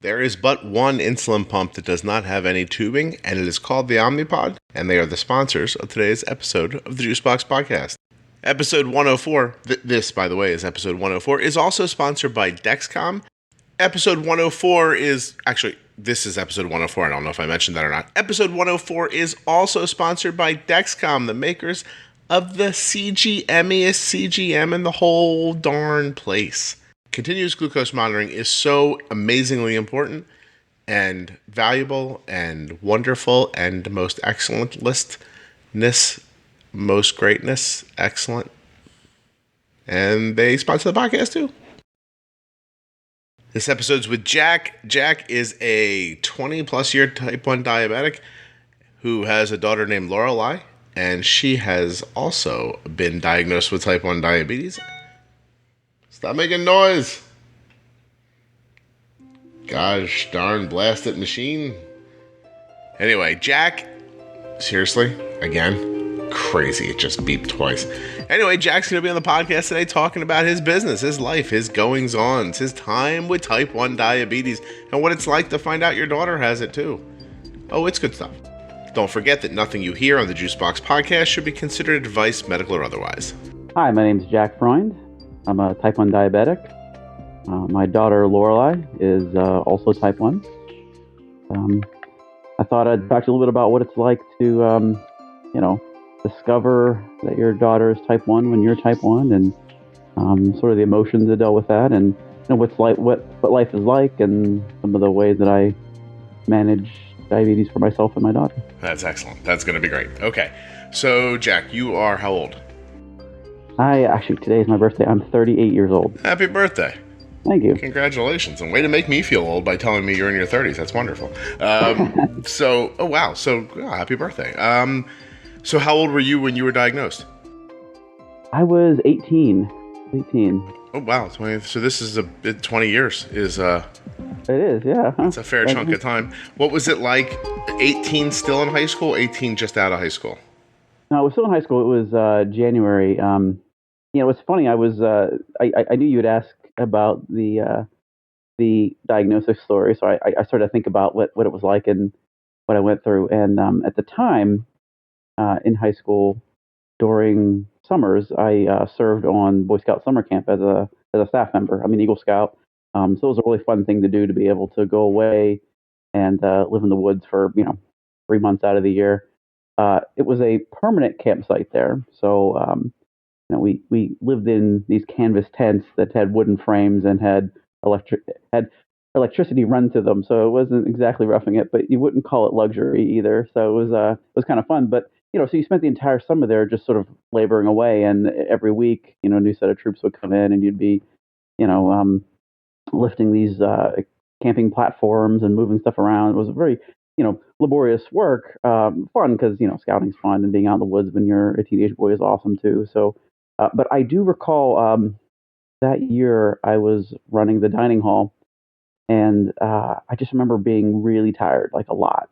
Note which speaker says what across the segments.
Speaker 1: There is but one insulin pump that does not have any tubing, and it is called the OmniPod, and they are the sponsors of today's episode of the Juicebox Podcast. Episode 104, this, by the way, is episode 104, is also sponsored by Dexcom. Episode 104 is, actually, this is episode 104, I don't know if I mentioned that or not. Episode 104 is also sponsored by Dexcom, the makers of the CGMiest CGM in the whole darn place. Continuous glucose monitoring is so amazingly important and valuable and wonderful and most excellent listness, most greatness, excellent. And they sponsor the podcast too. This episode's with Jack. Jack is a 20 plus year type 1 diabetic who has a daughter named Lorelei, and she has also been diagnosed with type 1 diabetes. Stop making noise. Gosh darn blasted machine. Anyway, Jack, seriously, again, crazy. It just beeped twice. Anyway, Jack's going to be on the podcast today talking about his business, his life, his goings-ons, his time with type 1 diabetes, and what it's like to find out your daughter has it too. Oh, it's good stuff. Don't forget that nothing you hear on the Juicebox Podcast should be considered advice, medical or otherwise.
Speaker 2: Hi, my name is Jack Freund. I'm a type 1 diabetic. My daughter Lorelei is also type 1. I thought I'd talk to you a little bit about what it's like to, discover that your daughter is type 1 when you're type 1, and sort of the emotions that dealt with that, and what life is like, and some of the ways that I manage diabetes for myself and my daughter.
Speaker 1: That's excellent. That's going to be great. Okay, so Jack, you are how old?
Speaker 2: Today is my birthday. I'm 38 years old.
Speaker 1: Happy birthday.
Speaker 2: Thank you.
Speaker 1: Congratulations. And way to make me feel old by telling me you're in your 30s. That's wonderful. Happy birthday. So how old were you when you were diagnosed?
Speaker 2: I was 18.
Speaker 1: Oh, wow. 20, so this is 20 years is...
Speaker 2: It is, yeah.
Speaker 1: It's a fair chunk of time. What was it like? 18 still in high school? 18 just out of high school?
Speaker 2: No, I was still in high school. It was January. It's funny. I was I knew you would ask about the diagnosis story, so I started to think about what it was like and what I went through. And at the time, in high school, during summers, I served on Boy Scout summer camp as a staff member. I'm an Eagle Scout, so it was a really fun thing to do, to be able to go away and live in the woods for 3 months out of the year. It was a permanent campsite there, so we lived in these canvas tents that had wooden frames and had electricity run to them, so it wasn't exactly roughing it, but you wouldn't call it luxury either. So it was kind of fun. But so you spent the entire summer there just sort of laboring away, and every week a new set of troops would come in, and you'd be lifting these camping platforms and moving stuff around. It was a very laborious work, fun because scouting's fun, and being out in the woods when you're a teenage boy is awesome too. So, but I do recall that year I was running the dining hall, and I just remember being really tired, like a lot,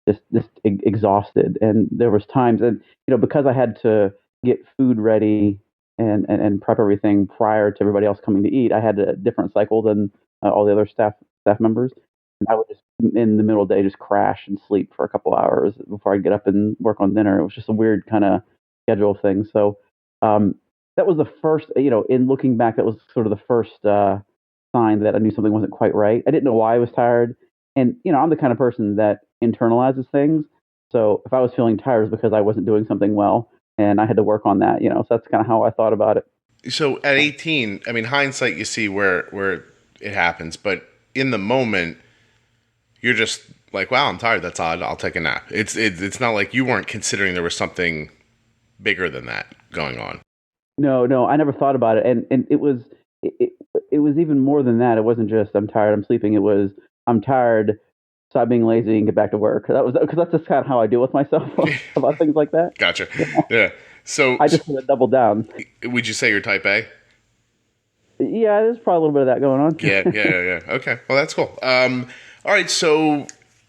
Speaker 2: just exhausted. And there was times, and because I had to get food ready and prep everything prior to everybody else coming to eat, I had a different cycle than all the other staff members. And I would just, in the middle of the day, just crash and sleep for a couple hours before I'd get up and work on dinner. It was just a weird kind of schedule thing. So that was the first, in looking back, that was sort of the first sign that I knew something wasn't quite right. I didn't know why I was tired. And, I'm the kind of person that internalizes things. So if I was feeling tired, it was because I wasn't doing something well, and I had to work on that, So that's kind of how I thought about it.
Speaker 1: So at 18, I mean, hindsight, you see where it happens, but in the moment, you're just like, wow, I'm tired. That's odd. I'll take a nap. It's not like you weren't considering there was something bigger than that going on.
Speaker 2: No, I never thought about it. And it was even more than that. It wasn't just I'm tired, I'm sleeping. It was I'm tired, stop being lazy and get back to work. Because that's just kind of how I deal with myself about things like that.
Speaker 1: Gotcha. Yeah. So
Speaker 2: I just want to double down.
Speaker 1: Would you say you're type A?
Speaker 2: Yeah, there's probably a little bit of that going on.
Speaker 1: Yeah. Okay. Well, that's cool. All right. So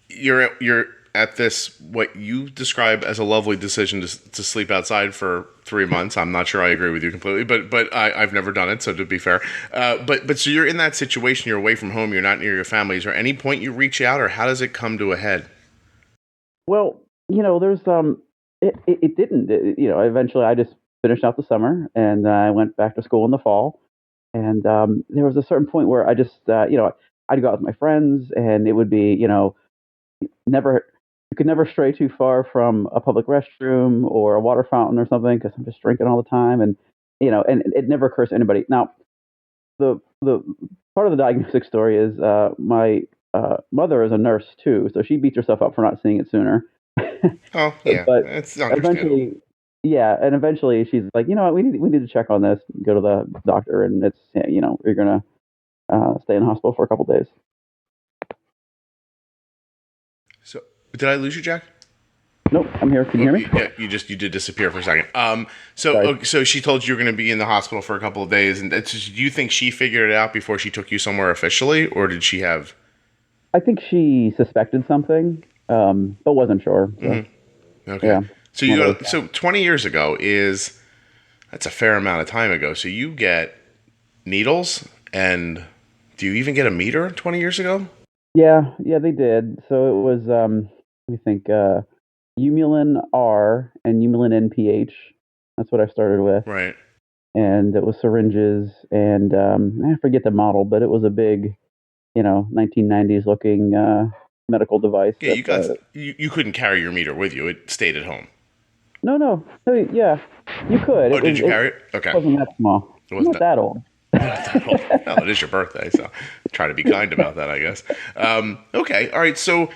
Speaker 1: you're at this, what you describe as a lovely decision to sleep outside for 3 months. I'm not sure I agree with you completely, but I've never done it, so to be fair. But so you're in that situation, you're away from home, you're not near your family. Is there any point you reach out, or how does it come to a head?
Speaker 2: Well, there's it didn't. Eventually I just finished out the summer and I went back to school in the fall. And there was a certain point where I just, I'd go out with my friends, and it would be, you could never stray too far from a public restroom or a water fountain or something, because I'm just drinking all the time, and and it never occurs to anybody. Now, the part of the diagnostic story is my mother is a nurse too, so she beats herself up for not seeing it sooner.
Speaker 1: Oh yeah,
Speaker 2: but
Speaker 1: it's
Speaker 2: eventually, yeah, and eventually she's like, you know what, we need to check on this, go to the doctor, and it's you're gonna stay in the hospital for a couple days.
Speaker 1: So did I lose you, Jack?
Speaker 2: Nope, I'm here. Can you hear me?
Speaker 1: Yeah, you did disappear for a second. So she told you you're going to be in the hospital for a couple of days, and do you think she figured it out before she took you somewhere officially, or did she have?
Speaker 2: I think she suspected something, but wasn't sure. So.
Speaker 1: Mm-hmm. Okay.
Speaker 2: Yeah.
Speaker 1: So 20 years ago that's a fair amount of time ago. So you get needles, and do you even get a meter 20 years ago?
Speaker 2: Yeah, they did. So it was, we think, Humulin R and Humulin NPH. That's what I started with.
Speaker 1: Right.
Speaker 2: And it was syringes, and I forget the model, but it was a big, 1990s looking medical device.
Speaker 1: Yeah, you couldn't carry your meter with you. It stayed at home.
Speaker 2: No. Yeah, you could.
Speaker 1: Oh, did you carry it? Okay.
Speaker 2: It wasn't that small. It wasn't that old.
Speaker 1: Well, it is your birthday, so try to be kind about that, I guess. Okay, all right. So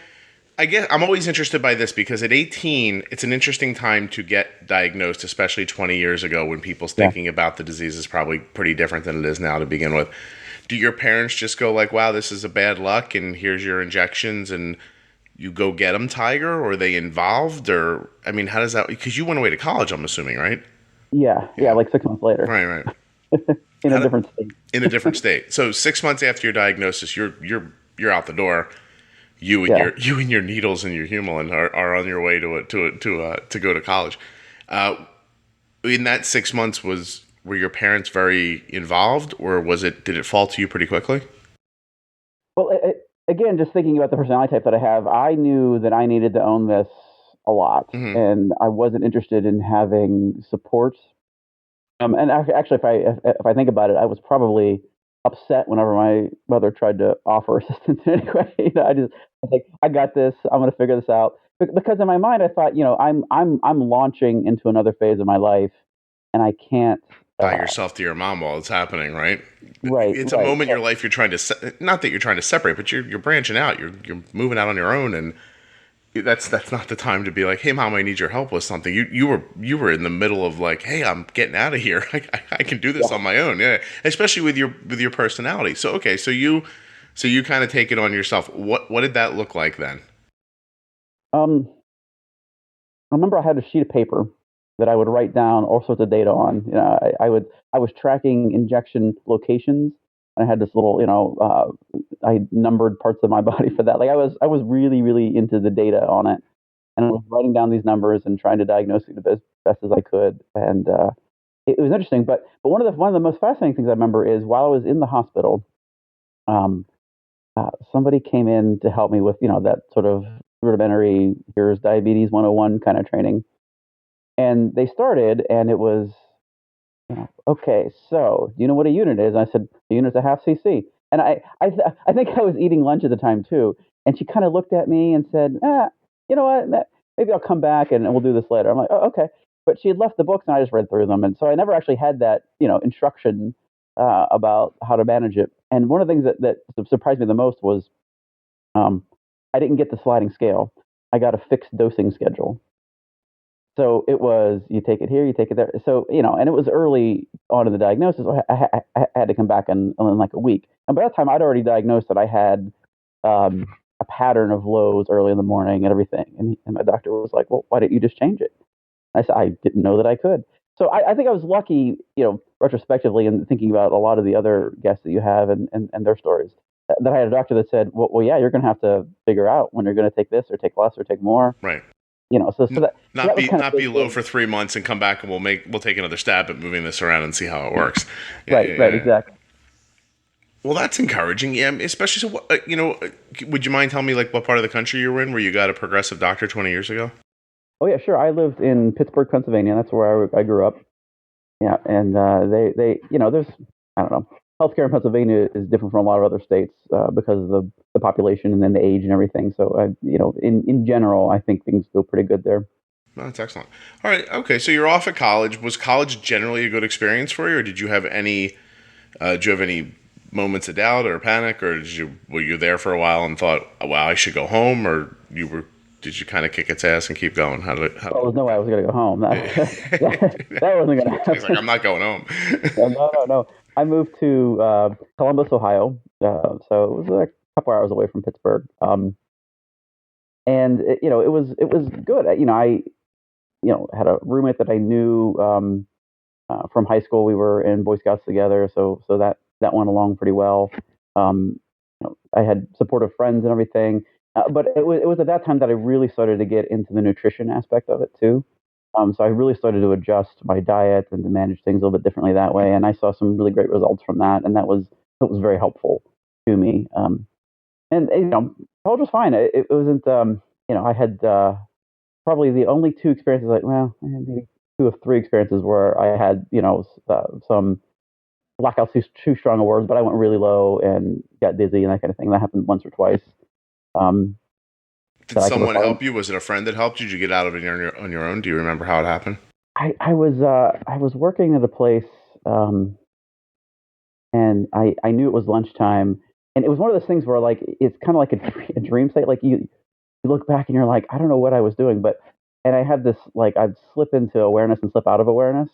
Speaker 1: I guess I'm always interested by this because at 18, it's an interesting time to get diagnosed, especially 20 years ago when people's thinking about the disease is probably pretty different than it is now to begin with. Do your parents just go like, wow, this is a bad luck, and here's your injections, and you go get them, Tiger? Or are they involved? Or, I mean, how does that, because you went away to college, I'm assuming, right?
Speaker 2: Yeah, like 6 months later.
Speaker 1: Right.
Speaker 2: In a different state.
Speaker 1: In a different state. So 6 months after your diagnosis, you're out the door. You and your needles and your Humulin are on your way to go to college. In that 6 months, were your parents very involved, or did it fall to you pretty quickly?
Speaker 2: Well, again, just thinking about the personality type that I have, I knew that I needed to own this a lot, and I wasn't interested in having support. And actually, if I think about it, I was probably upset whenever my mother tried to offer assistance in any way. I was like, I got this. I'm going to figure this out. Because in my mind, I thought, I'm launching into another phase of my life, and I can't
Speaker 1: tie yourself to your mom while it's happening, right?
Speaker 2: Right.
Speaker 1: It's a moment in your life you're trying to not that you're trying to separate, but you're branching out. You're moving out on your own, and that's not the time to be like, hey, Mom, I need your help with something. You were in the middle of like, hey, I'm getting out of here. I can do this on my own. Yeah, especially with your personality. So okay, so you kind of take it on yourself. What did that look like then?
Speaker 2: I remember I had a sheet of paper that I would write down all sorts of data on. I was tracking injection locations. I had this little, I numbered parts of my body for that. Like I was really, really into the data on it, and I was writing down these numbers and trying to diagnose it the best as I could. And it was interesting. But one of the most fascinating things I remember is while I was in the hospital, somebody came in to help me with that sort of rudimentary here's diabetes 101 kind of training, and they started, and it was. Okay, so do you know what a unit is? And I said, a unit's a half cc. And I think I was eating lunch at the time too. And she kind of looked at me and said, you know what? Maybe I'll come back and we'll do this later. I'm like, oh, okay. But she had left the books and I just read through them. And so I never actually had that, instruction about how to manage it. And one of the things that surprised me the most was I didn't get the sliding scale. I got a fixed dosing schedule. So it was, you take it here, you take it there. So, and it was early on in the diagnosis. I had to come back in like a week. And by that time, I'd already diagnosed that I had a pattern of lows early in the morning and everything. And my doctor was like, well, why didn't you just change it? I said, I didn't know that I could. So I think I was lucky, retrospectively, in thinking about a lot of the other guests that you have and their stories. that I had a doctor that said, well, yeah, you're going to have to figure out when you're going to take this or take less or take more.
Speaker 1: Right.
Speaker 2: So that
Speaker 1: not
Speaker 2: was kind of
Speaker 1: be low for 3 months and come back and we'll take another stab at moving this around and see how it works.
Speaker 2: Right, exactly.
Speaker 1: Well, that's encouraging. Yeah, especially so. Would you mind telling me like what part of the country you were in where you got a progressive doctor 20 years ago?
Speaker 2: Oh yeah, sure. I lived in Pittsburgh, Pennsylvania. That's where I grew up. Yeah, and they there's, I don't know, healthcare in Pennsylvania is different from a lot of other states because of the population and then the age and everything. So in general, I think things go pretty good there.
Speaker 1: Oh, that's excellent. All right, okay. So you're off at college. Was college generally a good experience for you, or did you have any? Moments of doubt or panic, or were you there for a while and thought, "Wow, I should go home," or did you kind of kick its ass and keep going?
Speaker 2: Well, there's no way I was going to go home. That wasn't going to happen.
Speaker 1: He's like, I'm not going home.
Speaker 2: No. I moved to Columbus, Ohio, so it was a couple hours away from Pittsburgh. And it was good. I had a roommate that I knew from high school. We were in Boy Scouts together, so that went along pretty well. I had supportive friends and everything, but it was at that time that I really started to get into the nutrition aspect of it too. So I really started to adjust my diet and to manage things a little bit differently that way, and I saw some really great results from that, and that was very helpful to me. And college was fine. It wasn't. I had probably the only two experiences. I had maybe 2 of 3 experiences where I had some blackouts, too strong of words, but I went really low and got dizzy and that kind of thing. That happened once or twice.
Speaker 1: Did someone help you? Was it a friend that helped you? Did you get out of it on your own? Do you remember how it happened?
Speaker 2: I was working at a place, and I knew it was lunchtime, and it was one of those things where like it's kind of like a dream state. Like you look back and you're like, I don't know what I was doing, and I had this like I'd slip into awareness and slip out of awareness.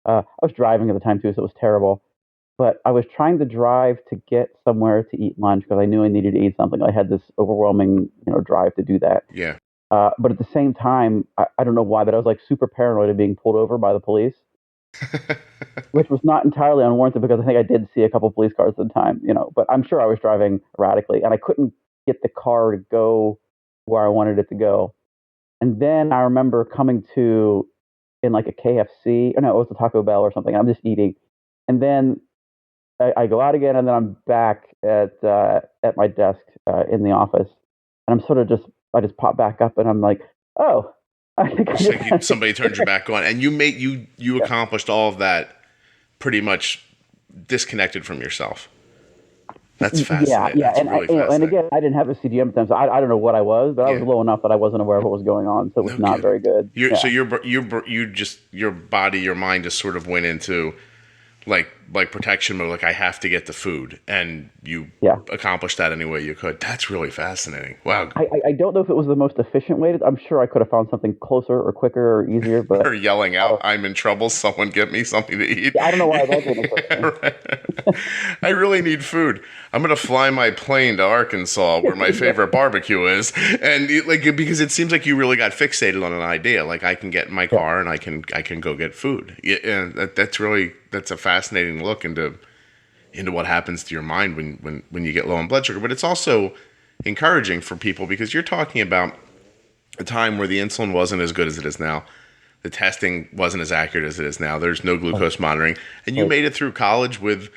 Speaker 2: I was driving at the time too, so it was terrible. But I was trying to drive to get somewhere to eat lunch because I knew I needed to eat something. I had this overwhelming, drive to do that.
Speaker 1: Yeah.
Speaker 2: But at the same time, I don't know why, but I was like super paranoid of being pulled over by the police, which was not entirely unwarranted because I think I did see a couple police cars at the time, But I'm sure I was driving erratically, and I couldn't get the car to go where I wanted it to go. And then I remember coming to in like a KFC, or no, it was a Taco Bell or something. I'm just eating, and then I go out again, and then I'm back at my desk in the office, and I'm sort of I just pop back up, and I'm like, oh, I think
Speaker 1: somebody turned your back on, and you accomplished all of that pretty much disconnected from yourself. That's fascinating.
Speaker 2: Yeah,
Speaker 1: That's
Speaker 2: and
Speaker 1: really fascinating.
Speaker 2: And again, I didn't have a CGM at the time, so I don't know what I was, but I was low enough that I wasn't aware of what was going on, so it was not very good.
Speaker 1: So your body, your mind just sort of went into like protection mode, like I have to get the food, and you accomplished that any way you could. That's really fascinating. Wow.
Speaker 2: I don't know if it was the most efficient way. I'm sure I could have found something closer or quicker or easier, but
Speaker 1: or yelling out, "I'm in trouble! Someone get me something to eat."
Speaker 2: I don't know why that didn't.
Speaker 1: Right. I really need food. I'm gonna fly my plane to Arkansas, where my favorite barbecue is, and because it seems like you really got fixated on an idea. Like I can get in my car and I can go get food. Yeah, that's a fascinating look into what happens to your mind when you get low on blood sugar. But it's also encouraging for people because you're talking about a time where the insulin wasn't as good as it is now. The testing wasn't as accurate as it is now. There's no glucose monitoring. And you made it through college with,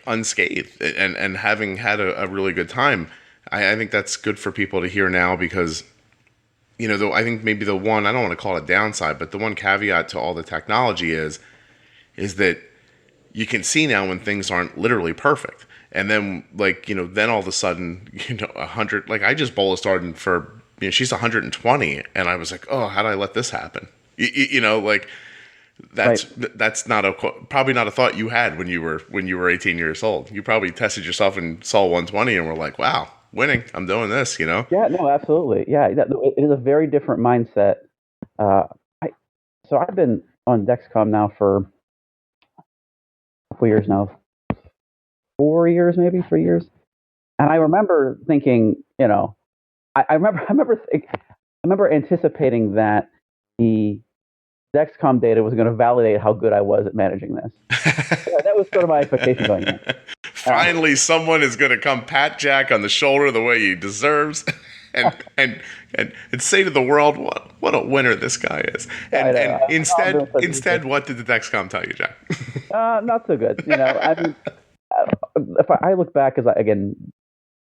Speaker 1: unscathed and having had a really good time. I think that's good for people to hear now because, though I think maybe the one, I don't want to call it a downside, but the one caveat to all the technology is that you can see now when things aren't literally perfect. And then then all of a sudden, 100, like I just bolused Arden for, she's 120. And I was like, oh, how did I let this happen? That's probably not a thought you had when you were 18 years old. You probably tested yourself and saw 120 and were like, wow, winning. I'm doing this, Yeah,
Speaker 2: no, absolutely. Yeah. It is a very different mindset. So I've been on Dexcom now for a couple years now, 4 years, maybe 3 years. And I remember thinking, I remember anticipating that the Dexcom data was going to validate how good I was at managing this. That was sort of my expectation going in.
Speaker 1: Finally, someone is going to come pat Jack on the shoulder the way he deserves, and say to the world what a winner this guy is. And instead, what did the Dexcom tell you, Jack?
Speaker 2: Not so good. I mean, if I look back, because again,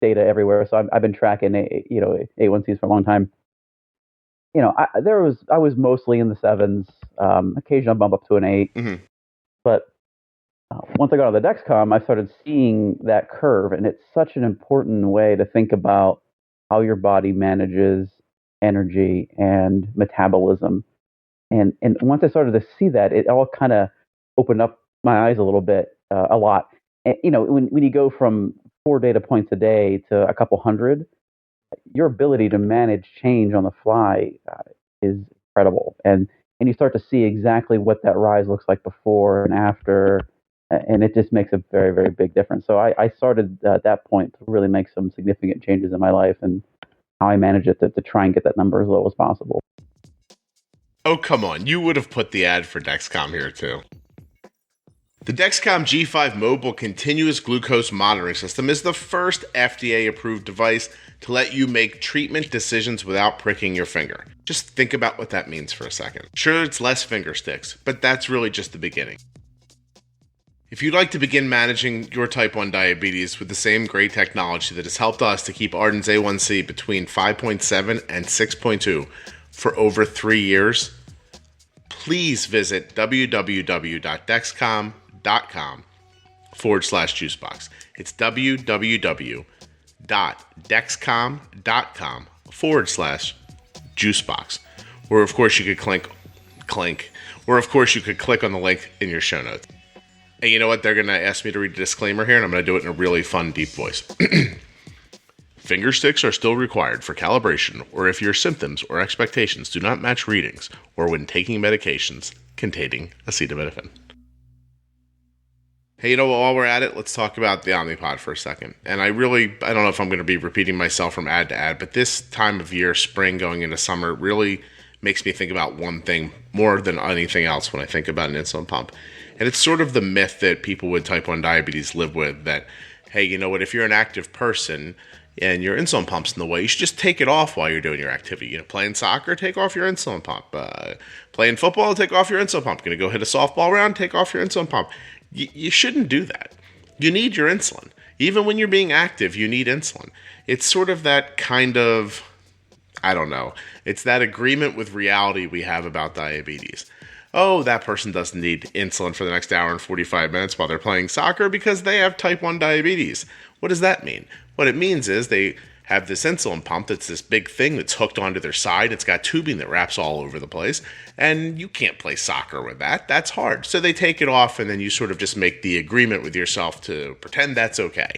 Speaker 2: data everywhere, so I've been tracking A1Cs for a long time. I was mostly in the 7s, occasional bump up to an 8, but once I got on the Dexcom, I started seeing that curve, and it's such an important way to think about how your body manages energy and metabolism. And once I started to see that, it all kind of opened up my eyes a little bit, a lot. And, when you go from 4 data points a day to a couple hundred, your ability to manage change on the fly is incredible. And you start to see exactly what that rise looks like before and after. And it just makes a very, very big difference. So I started at that point to really make some significant changes in my life and how I manage it to try and get that number as low as possible.
Speaker 1: Oh, come on. You would have put the ad for Dexcom here, too. The Dexcom G5 Mobile Continuous Glucose Monitoring System is the first FDA-approved device to let you make treatment decisions without pricking your finger. Just think about what that means for a second. Sure, it's less finger sticks, but that's really just the beginning. If you'd like to begin managing your type 1 diabetes with the same great technology that has helped us to keep Arden's A1C between 5.7 and 6.2 for over 3 years, please visit www.dexcom.com/juicebox. It's www.dexcom.com/juicebox. Or of course you could click on the link in your show notes. And you know what? They're going to ask me to read a disclaimer here, and I'm going to do it in a really fun, deep voice. Finger sticks are still required for calibration or if your symptoms or expectations do not match readings or when taking medications containing acetaminophen. Hey, while we're at it, let's talk about the OmniPod for a second. And I don't know if I'm going to be repeating myself from ad to ad, but this time of year, spring going into summer, really makes me think about one thing more than anything else when I think about an insulin pump. And it's sort of the myth that people with type 1 diabetes live with that, hey, you know what, if you're an active person and your insulin pump's in the way, you should just take it off while you're doing your activity. Playing soccer, take off your insulin pump. Playing football, take off your insulin pump. Going to go hit a softball round, take off your insulin pump. You shouldn't do that. You need your insulin. Even when you're being active, you need insulin. It's sort of that kind of, I don't know, it's that agreement with reality we have about diabetes. Oh, that person doesn't need insulin for the next hour and 45 minutes while they're playing soccer because they have type 1 diabetes. What does that mean? What it means is they have this insulin pump that's this big thing that's hooked onto their side. It's got tubing that wraps all over the place, and you can't play soccer with that. That's hard. So they take it off, and then you sort of just make the agreement with yourself to pretend that's okay.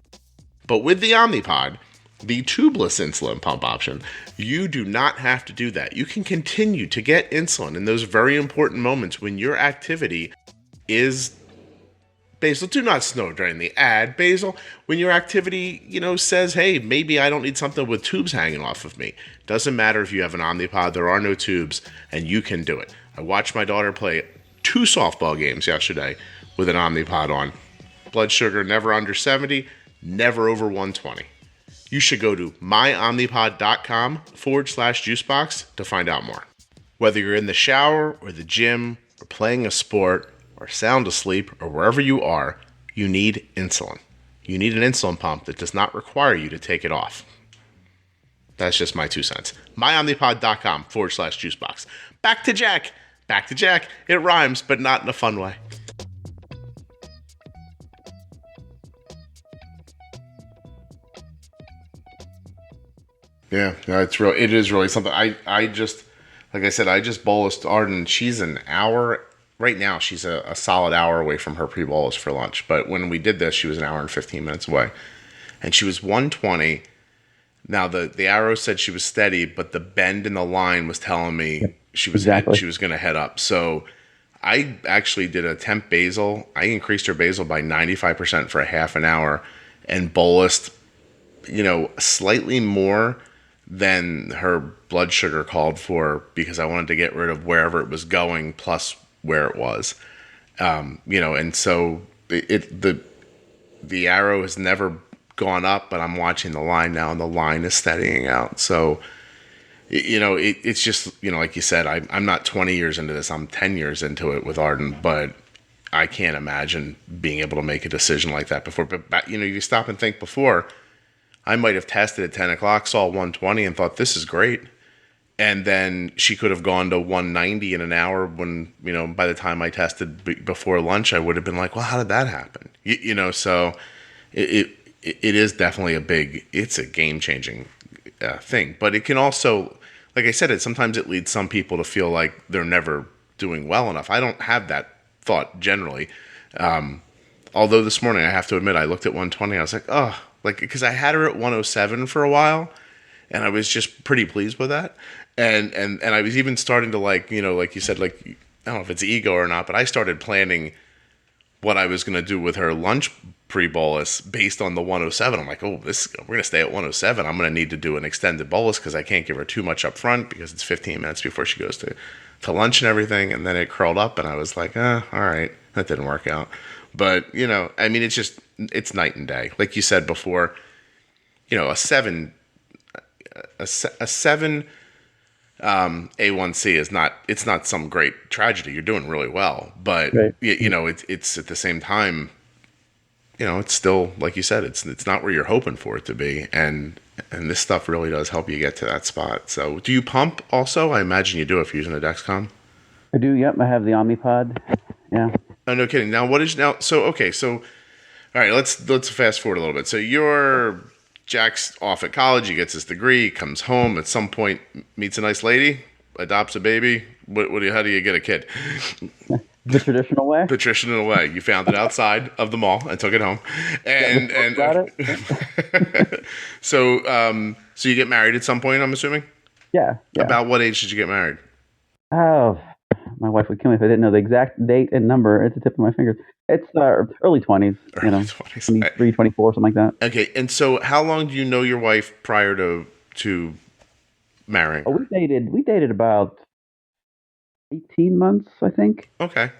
Speaker 1: But with the OmniPod, the tubeless insulin pump option, you do not have to do that. You can continue to get insulin in those very important moments when your activity is Basil. Do not snow during the ad, Basil. When your activity, says, hey, maybe I don't need something with tubes hanging off of me. Doesn't matter if you have an OmniPod, there are no tubes, and you can do it. I watched my daughter play 2 softball games yesterday with an OmniPod on. Blood sugar never under 70, never over 120. You should go to myonlypod.com/juicebox to find out more. Whether you're in the shower or the gym or playing a sport or sound asleep or wherever you are, you need insulin. You need an insulin pump that does not require you to take it off. That's just my 2 cents. myonlypod.com/juicebox. Back to Jack. It rhymes, but not in a fun way. Yeah, it is really something. I just, like I said, I just bolused Arden. She's an hour, right now she's a solid hour away from her pre-bolus for lunch. But when we did this, she was an hour and 15 minutes away. And she was 120. Now, the arrow said she was steady, but the bend in the line was telling me she was going to head up. So I actually did a temp basal. I increased her basal by 95% for a half an hour and bolused, slightly more than her blood sugar called for because I wanted to get rid of wherever it was going plus where it was. And so the arrow has never gone up, but I'm watching the line now, and the line is steadying out. So, it's just, like you said, I'm not 20 years into this. I'm 10 years into it with Arden, but I can't imagine being able to make a decision like that before. But you stop and think before, I might have tested at 10 o'clock, saw 120 and thought, this is great. And then she could have gone to 190 in an hour when, by the time I tested before lunch, I would have been like, well, how did that happen? So it is definitely it's a game-changing thing. But it can also, like I said, sometimes it leads some people to feel like they're never doing well enough. I don't have that thought generally. Although this morning, I have to admit, I looked at 120, I was like, because I had her at 107 for a while, and I was just pretty pleased with that. And I was even starting to like you said, like, I don't know if it's ego or not, but I started planning what I was going to do with her lunch pre-bolus based on the 107. I'm like, we're going to stay at 107. I'm going to need to do an extended bolus because I can't give her too much up front because it's 15 minutes before she goes to lunch and everything. And then it curled up and I was like, all right, that didn't work out. But, it's night and day. Like you said before, a 7 A1C is not some great tragedy. You're doing really well, but right. It's at the same time, it's still, like you said, it's not where you're hoping for it to be. And this stuff really does help you get to that spot. So do you pump also? I imagine you do if you're using a Dexcom.
Speaker 2: I do. Yep. I have the OmniPod. Yeah.
Speaker 1: Oh, no kidding. Now all right, let's fast forward a little bit. So Jack's off at college. He gets his degree, comes home at some point, meets a nice lady, adopts a baby. How do you get a kid?
Speaker 2: The traditional way?
Speaker 1: The traditional way. You found it outside of the mall and took it home. So you get married at some point, I'm assuming?
Speaker 2: Yeah.
Speaker 1: About what age did you get married?
Speaker 2: Oh, my wife would kill me if I didn't know the exact date and number at the tip of my fingers. It's early 20s,
Speaker 1: early 20s.
Speaker 2: 23, 24, something like that.
Speaker 1: Okay, and so how long do you know your wife prior to marrying?
Speaker 2: Oh, we dated about 18 months, I think.
Speaker 1: Okay.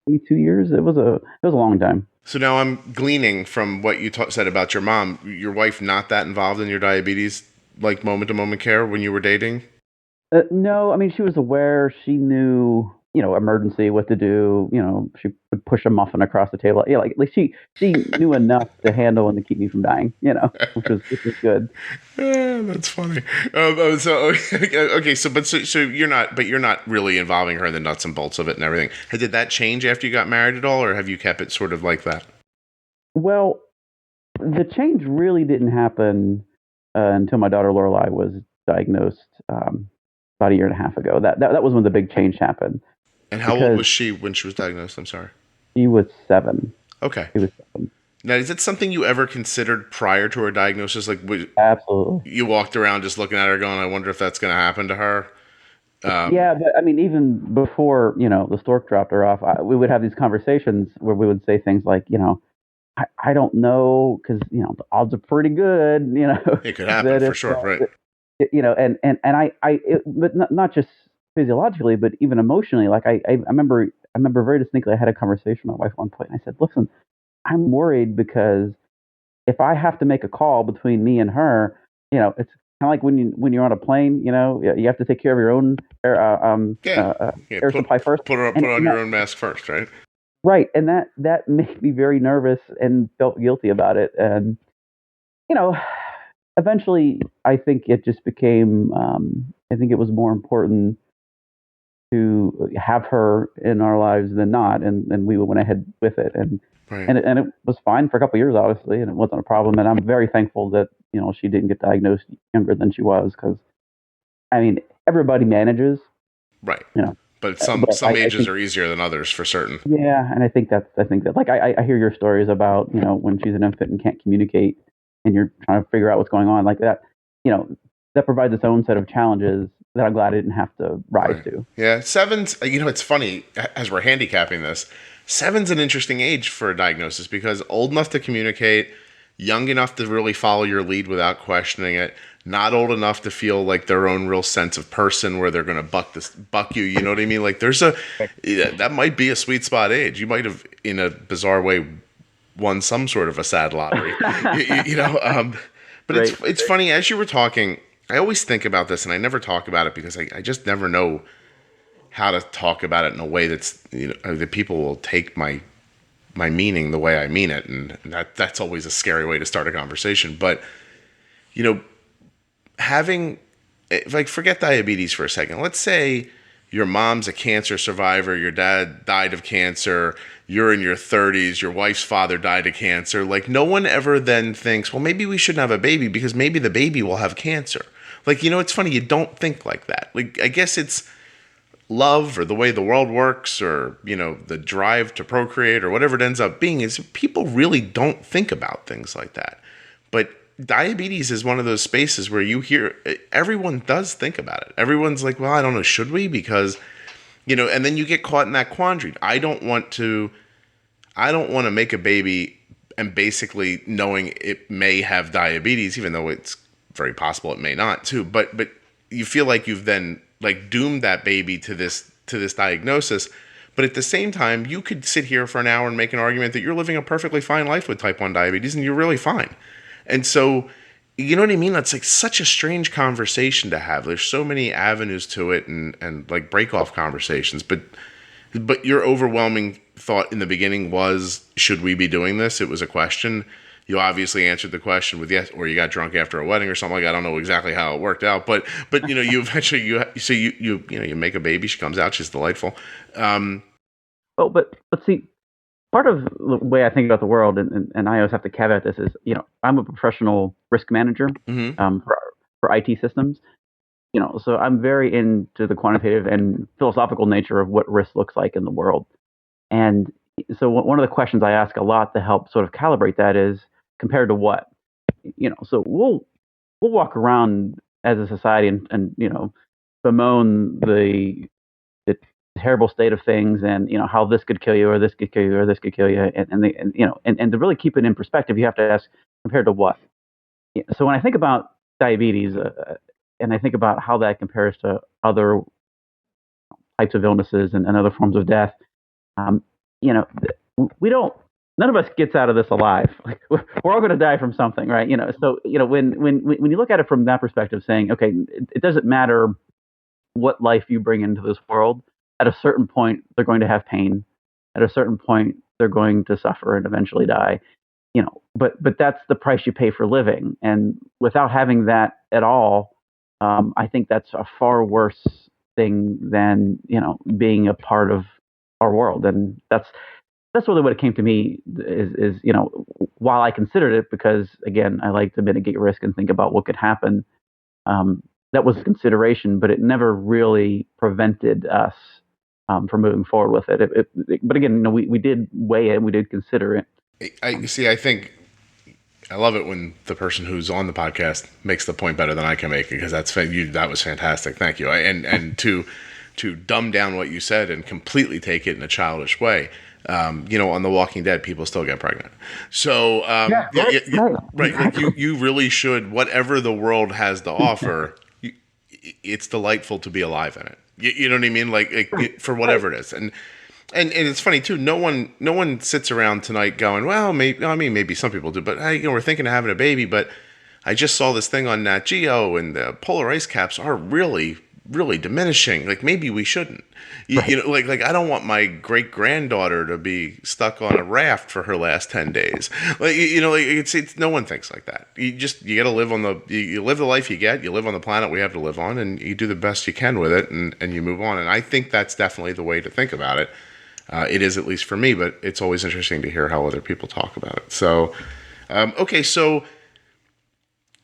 Speaker 2: Maybe 2 years. It was a long time.
Speaker 1: So now I'm gleaning from what you said about your mom. Your wife not that involved in your diabetes, like moment-to-moment care when you were dating?
Speaker 2: No, I mean, she was aware. She knew, emergency, what to do. She would push a muffin across the table. Yeah, like she knew enough to handle and to keep me from dying. Which was good.
Speaker 1: That's funny. So you're not really involving her in the nuts and bolts of it and everything. Did that change after you got married at all, or have you kept it sort of like that?
Speaker 2: Well, the change really didn't happen until my daughter Lorelei was diagnosed. About a year and a half ago. That was when the big change happened.
Speaker 1: And how old was she when she was diagnosed? I'm sorry.
Speaker 2: She was 7.
Speaker 1: Okay.
Speaker 2: She was 7.
Speaker 1: Now, is it something you ever considered prior to her diagnosis? Like,
Speaker 2: absolutely.
Speaker 1: You walked around just looking at her going, I wonder if that's going to happen to her?
Speaker 2: Yeah, but I mean, even before, the stork dropped her off, we would have these conversations where we would say things like, I don't know, because, the odds are pretty good,
Speaker 1: It could happen for sure, right?
Speaker 2: But not just physiologically, but even emotionally. Like I remember very distinctly, I had a conversation with my wife at one point, and I said, "Listen, I'm worried because if I have to make a call between me and her, it's kind of like when you're on a plane, you have to take care of your own air supply first.
Speaker 1: Put on your own mask first, right?
Speaker 2: Right, and that made me very nervous and felt guilty about it, and eventually, I think it just became, I think it was more important to have her in our lives than not, and we went ahead with it. And,
Speaker 1: right.
Speaker 2: and it was fine for a couple of years, obviously, and it wasn't a problem. And I'm very thankful that, she didn't get diagnosed younger than she was, because, I mean, everybody manages.
Speaker 1: Right. But some ages are easier than others for certain.
Speaker 2: Yeah, and I think that, like, I hear your stories about, when she's an infant and can't communicate, and you're trying to figure out what's going on like that, that provides its own set of challenges that I'm glad I didn't have to rise to.
Speaker 1: Yeah. 7's, it's funny, as we're handicapping this, 7's an interesting age for a diagnosis because old enough to communicate, young enough to really follow your lead without questioning it, not old enough to feel like their own real sense of person where they're going to buck you. You know what I mean? Like that might be a sweet spot age. You might have, in a bizarre way, won some sort of a sad lottery. But
Speaker 2: Right.
Speaker 1: it's funny, as you were talking, I always think about this, and I never talk about it because I just never know how to talk about it in a way that's, that people will take my meaning the way I mean it, and that's always a scary way to start a conversation. But having, like, forget diabetes for a second. Let's say your mom's a cancer survivor, your dad died of cancer, you're in your 30s, your wife's father died of cancer. Like, no one ever then thinks, well, maybe we shouldn't have a baby because maybe the baby will have cancer. Like, it's funny, you don't think like that. Like, I guess it's love or the way the world works or, the drive to procreate or whatever it ends up being, is people really don't think about things like that. But diabetes is one of those spaces where you hear everyone does think about it. Everyone's like, well, I don't know, should we? Because, and then you get caught in that quandary. I don't want to make a baby and basically knowing it may have diabetes, even though it's very possible it may not too. But you feel like you've then like doomed that baby to this diagnosis. But at the same time, you could sit here for an hour and make an argument that you're living a perfectly fine life with type 1 diabetes and you're really fine. And so, you know what I mean? That's like such a strange conversation to have. There's so many avenues to it and like break off conversations. But your overwhelming thought in the beginning was, should we be doing this? It was a question. You obviously answered the question with yes, or you got drunk after a wedding or something like that. I don't know exactly how it worked out, but you eventually you make a baby. She comes out. She's delightful.
Speaker 2: But see, part of the way I think about the world, and I always have to caveat this, is, I'm a professional risk manager for IT systems. So I'm very into the quantitative and philosophical nature of what risk looks like in the world. And so one of the questions I ask a lot to help sort of calibrate that is, compared to what? So we'll walk around as a society and bemoan the terrible state of things, and how this could kill you, or this could kill you, or this could kill you, and to really keep it in perspective, you have to ask, compared to what? So when I think about diabetes, and I think about how that compares to other types of illnesses and other forms of death, we don't. None of us gets out of this alive. Like, we're all going to die from something, right? So when you look at it from that perspective, saying, okay, it doesn't matter what life you bring into this world. At a certain point, they're going to have pain. At a certain point, they're going to suffer and eventually die. But that's the price you pay for living. And without having that at all, I think that's a far worse thing than being a part of our world. And that's really what it came to me is while I considered it, because again, I like to mitigate risk and think about what could happen. That was a consideration, but it never really prevented us from moving forward with it. But again, we did weigh it, we did consider it.
Speaker 1: I think I love it when the person who's on the podcast makes the point better than I can make it, because that was fantastic. Thank you. And to dumb down what you said and completely take it in a childish way. On The Walking Dead, people still get pregnant. So, right. Like you really should, whatever the world has to offer, it's delightful to be alive in it. You know what I mean? Like for whatever it is. And it's funny too. No one sits around tonight going, well, maybe some people do, but we're thinking of having a baby, but I just saw this thing on Nat Geo and the polar ice caps are really, really diminishing. Like, maybe we shouldn't. Like I don't want my great granddaughter to be stuck on a raft for her last 10 days. It's no one thinks like that. You got to live you live the life you get. You live on the planet we have to live on, and you do the best you can with it, and you move on. And I think that's definitely the way to think about it. It is, at least for me, but it's always interesting to hear how other people talk about it. So, okay, so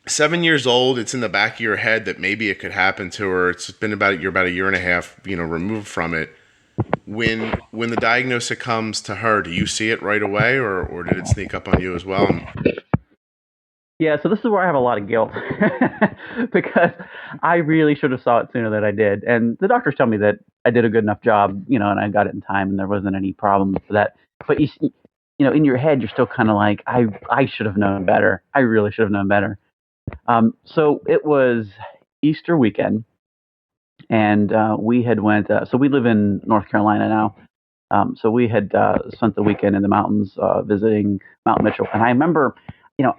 Speaker 1: 7 years old, it's in the back of your head that maybe it could happen to her. It's been about a year and a half, removed from it. When the diagnosis comes to her, do you see it right away, or did it sneak up on you as well?
Speaker 2: Yeah, so this is where I have a lot of guilt because I really should have saw it sooner than I did. And the doctors tell me that I did a good enough job, and I got it in time, and there wasn't any problem with that. But in your head, you're still kind of like, I should have known better. I really should have known better. So it was Easter weekend, and we had went. So we live in North Carolina now, So we had spent the weekend in the mountains visiting Mount Mitchell. And I remember,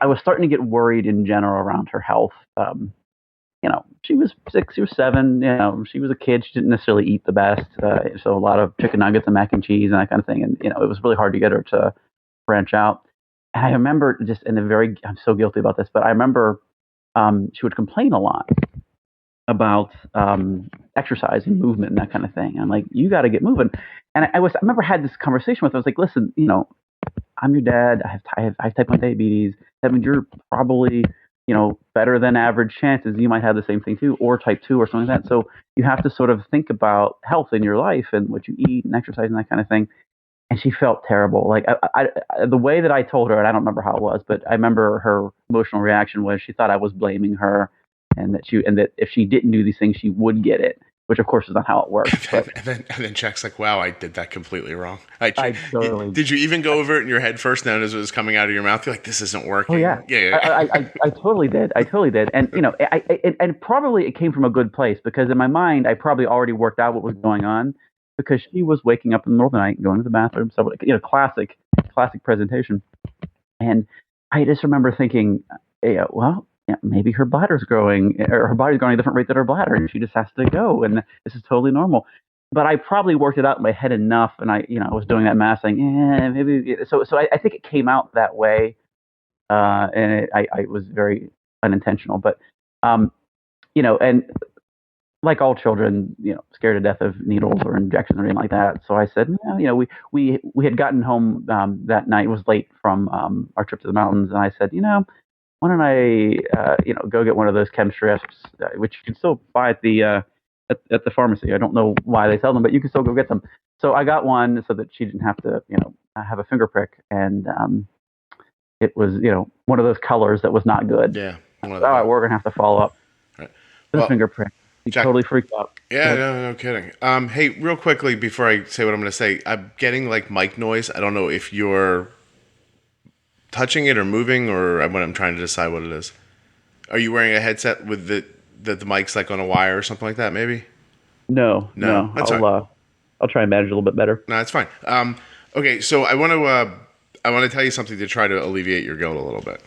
Speaker 2: I was starting to get worried in general around her health. She was 6 or 7. She was a kid. She didn't necessarily eat the best. So a lot of chicken nuggets and mac and cheese and that kind of thing. And, it was really hard to get her to branch out. And I remember I'm so guilty about this, but I remember she would complain a lot about exercise and movement and that kind of thing. And I'm like, you got to get moving. And I remember I had this conversation with her. I was like, listen, I'm your dad. I have type 1 diabetes. That means you're probably, better than average chances. You might have the same thing too, or type 2 or something like that. So you have to sort of think about health in your life and what you eat and exercise and that kind of thing. And she felt terrible. Like the way that I told her, and I don't remember how it was, but I remember her emotional reaction was she thought I was blaming her, and that if she didn't do these things, she would get it. Which of course is not how it works.
Speaker 1: And then Jack's like, "Wow, I did that completely wrong."
Speaker 2: I totally
Speaker 1: did. You even go over it in your head first now as it was coming out of your mouth? You're like, "This isn't working."
Speaker 2: Oh yeah. I totally did. And and probably it came from a good place, because in my mind I probably already worked out what was going on, because she was waking up in the middle of the night, going to the bathroom. So classic presentation. And I just remember thinking, maybe her bladder's growing, or her body's growing at a different rate than her bladder, and she just has to go, and this is totally normal. But I probably worked it out in my head enough, and I was doing that math, saying, maybe. So I think it came out that way, and I was very unintentional. But and like all children, scared to death of needles or injections or anything like that. So I said, we had gotten home that night. It was late from our trip to the mountains, and I said, why don't I, go get one of those chem strips, which you can still buy at the pharmacy. I don't know why they sell them, but you can still go get them. So I got one so that she didn't have to, have a finger prick. And it was, one of those colors that was not good.
Speaker 1: Yeah.
Speaker 2: All right, we're gonna have to follow up.
Speaker 1: Right.
Speaker 2: Well, finger prick. He totally freaked out.
Speaker 1: Yeah, no kidding. Hey, real quickly before I say what I'm going to say, I'm getting like mic noise. I don't know if you're touching it or moving, or when I'm trying to decide what it is. Are you wearing a headset with the mic's like on a wire or something like that? Maybe.
Speaker 2: No.
Speaker 1: That's
Speaker 2: I'll try and manage a little bit better.
Speaker 1: No, that's fine. Okay, so I want to tell you something to try to alleviate your guilt a little bit.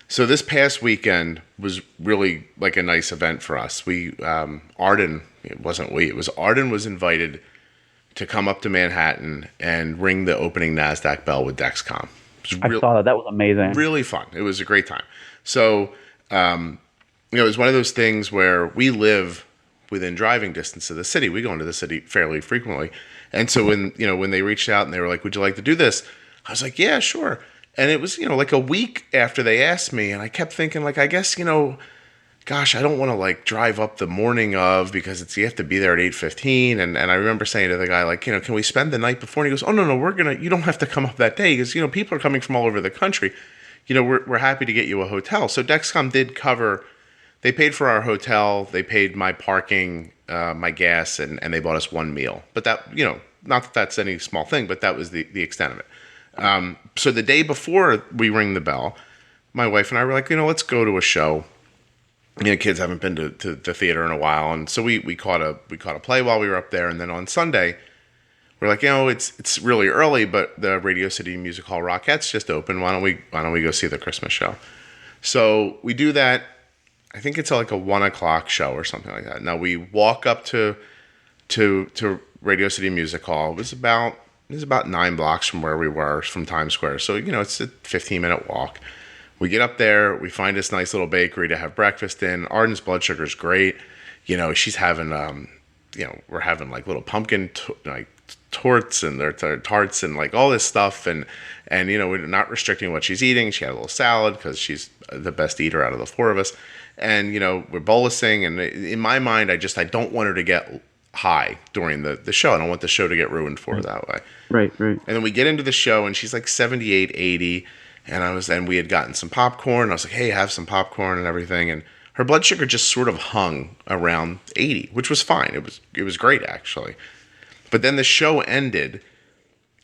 Speaker 1: So this past weekend was really like a nice event for us. Arden was invited to come up to Manhattan and ring the opening NASDAQ bell with Dexcom.
Speaker 2: I saw that. That was amazing.
Speaker 1: Really fun. It was a great time. So, it was one of those things where we live within driving distance of the city. We go into the city fairly frequently. And so when they reached out and they were like, "Would you like to do this?" I was like, "Yeah, sure." And it was, like a week after they asked me, and I kept thinking, like, I guess, gosh, I don't want to like drive up the morning of, because you have to be there at 8:15. And I remember saying to the guy, like, can we spend the night before? And he goes, "Oh, no, you don't have to come up that day." Because, people are coming from all over the country. We're happy to get you a hotel. So Dexcom did cover, they paid for our hotel, they paid my parking, my gas, and they bought us one meal. But that, not that that's any small thing, but that was the extent of it. So the day before we ring the bell, my wife and I were like, let's go to a show. Kids haven't been to the theater in a while, and so we caught a play while we were up there. And then on Sunday, we're like, it's really early, but the Radio City Music Hall Rockettes just opened. Why don't we go see the Christmas show? So we do that. I think it's like a 1:00 show or something like that. Now we walk up to Radio City Music Hall. It was about 9 blocks from where we were, from Times Square. So it's a 15-minute walk. We get up there, we find this nice little bakery to have breakfast in. Arden's blood sugar is great. She's having, we're having like little pumpkin torts and their tarts and like all this stuff. And we're not restricting what she's eating. She had a little salad because she's the best eater out of the 4 of us. And, we're bolusing. And in my mind, I don't want her to get high during the show. I don't want the show to get ruined for her that way.
Speaker 2: Right.
Speaker 1: And then we get into the show and she's like 78, 80. And we had gotten some popcorn. I was like, "Hey, have some popcorn," and everything. And her blood sugar just sort of hung around 80, which was fine. It was great, actually. But then the show ended,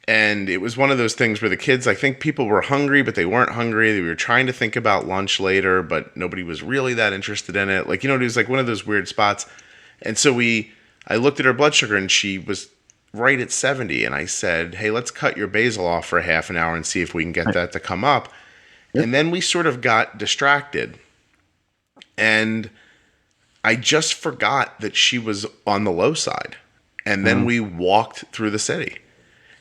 Speaker 1: and it was one of those things where the kids, I think people were hungry, but they weren't hungry. They were trying to think about lunch later, but nobody was really that interested in it. Like, it was like one of those weird spots. And so I looked at her blood sugar, and she was right at 70. And I said, hey, let's cut your basal off for a half an hour and see if we can get that to come up.
Speaker 2: Yep.
Speaker 1: And then we sort of got distracted. And I just forgot that she was on the low side. And then we walked through the city.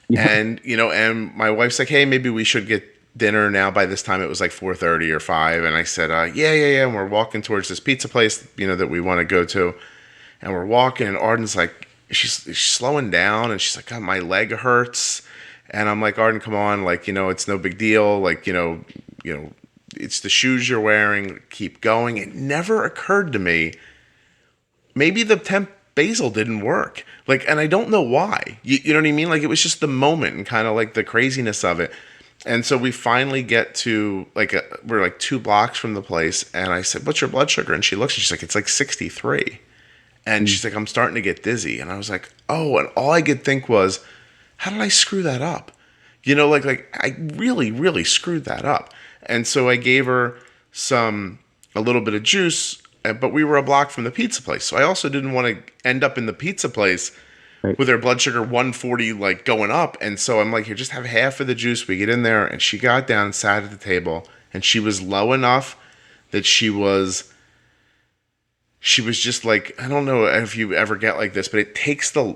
Speaker 1: Yeah. And, and my wife's like, hey, maybe we should get dinner now. By this time, it was like 4:30 or 5. And I said, yeah. And we're walking towards this pizza place, that we want to go to. And we're walking, and Arden's like, she's slowing down. And she's like, God, my leg hurts. And I'm like, Arden, come on. Like, it's no big deal. Like, it's the shoes you're wearing. Keep going. It never occurred to me, maybe the temp basal didn't work. Like, and I don't know why. You know what I mean? Like, it was just the moment and kind of like the craziness of it. And so we finally get to we're like 2 blocks from the place. And I said, what's your blood sugar? And she looks and she's like, it's like 63. And she's like, I'm starting to get dizzy. And I was like, oh, and all I could think was, how did I screw that up? Like I really, really screwed that up. And so I gave her a little bit of juice, but we were a block from the pizza place. So I also didn't want to end up in the pizza place with her blood sugar 140, like going up. And so I'm like, here, just have half of the juice. We get in there, and she got down and sat at the table, and she was low enough that she was just like, I don't know if you ever get like this, but it takes I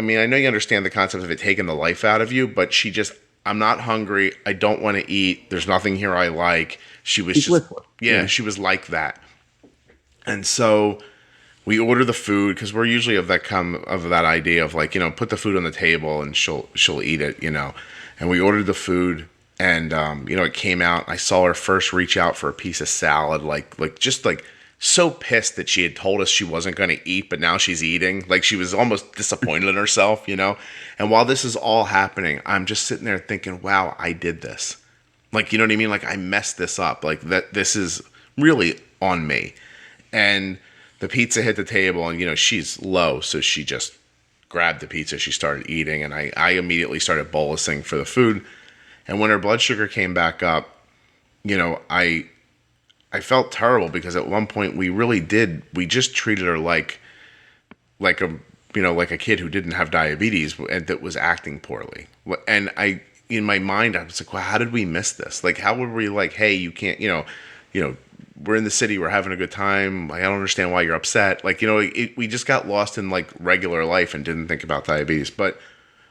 Speaker 1: know you understand the concept of it taking the life out of you, but she just, I'm not hungry. I don't want to eat. There's nothing here I like. She was she was like that. And so we order the food, because we're usually of that idea of like, put the food on the table and she'll eat it, and we ordered the food, and, it came out. I saw her first reach out for a piece of salad, just so pissed that she had told us she wasn't going to eat, but now she's eating. Like, she was almost disappointed in herself, And while this is all happening, I'm just sitting there thinking, wow, I did this. Like, you know what I mean? Like, I messed this up. Like, this is really on me. And the pizza hit the table, and, she's low, so she just grabbed the pizza. She started eating, and I immediately started bolusing for the food. And when her blood sugar came back up, I felt terrible, because at one point we just treated her like a kid who didn't have diabetes and that was acting poorly. And in my mind, I was like, well, how did we miss this? Like, how were we like, hey, you can't, we're in the city, we're having a good time. Like, I don't understand why you're upset. Like, we just got lost in like regular life and didn't think about diabetes. But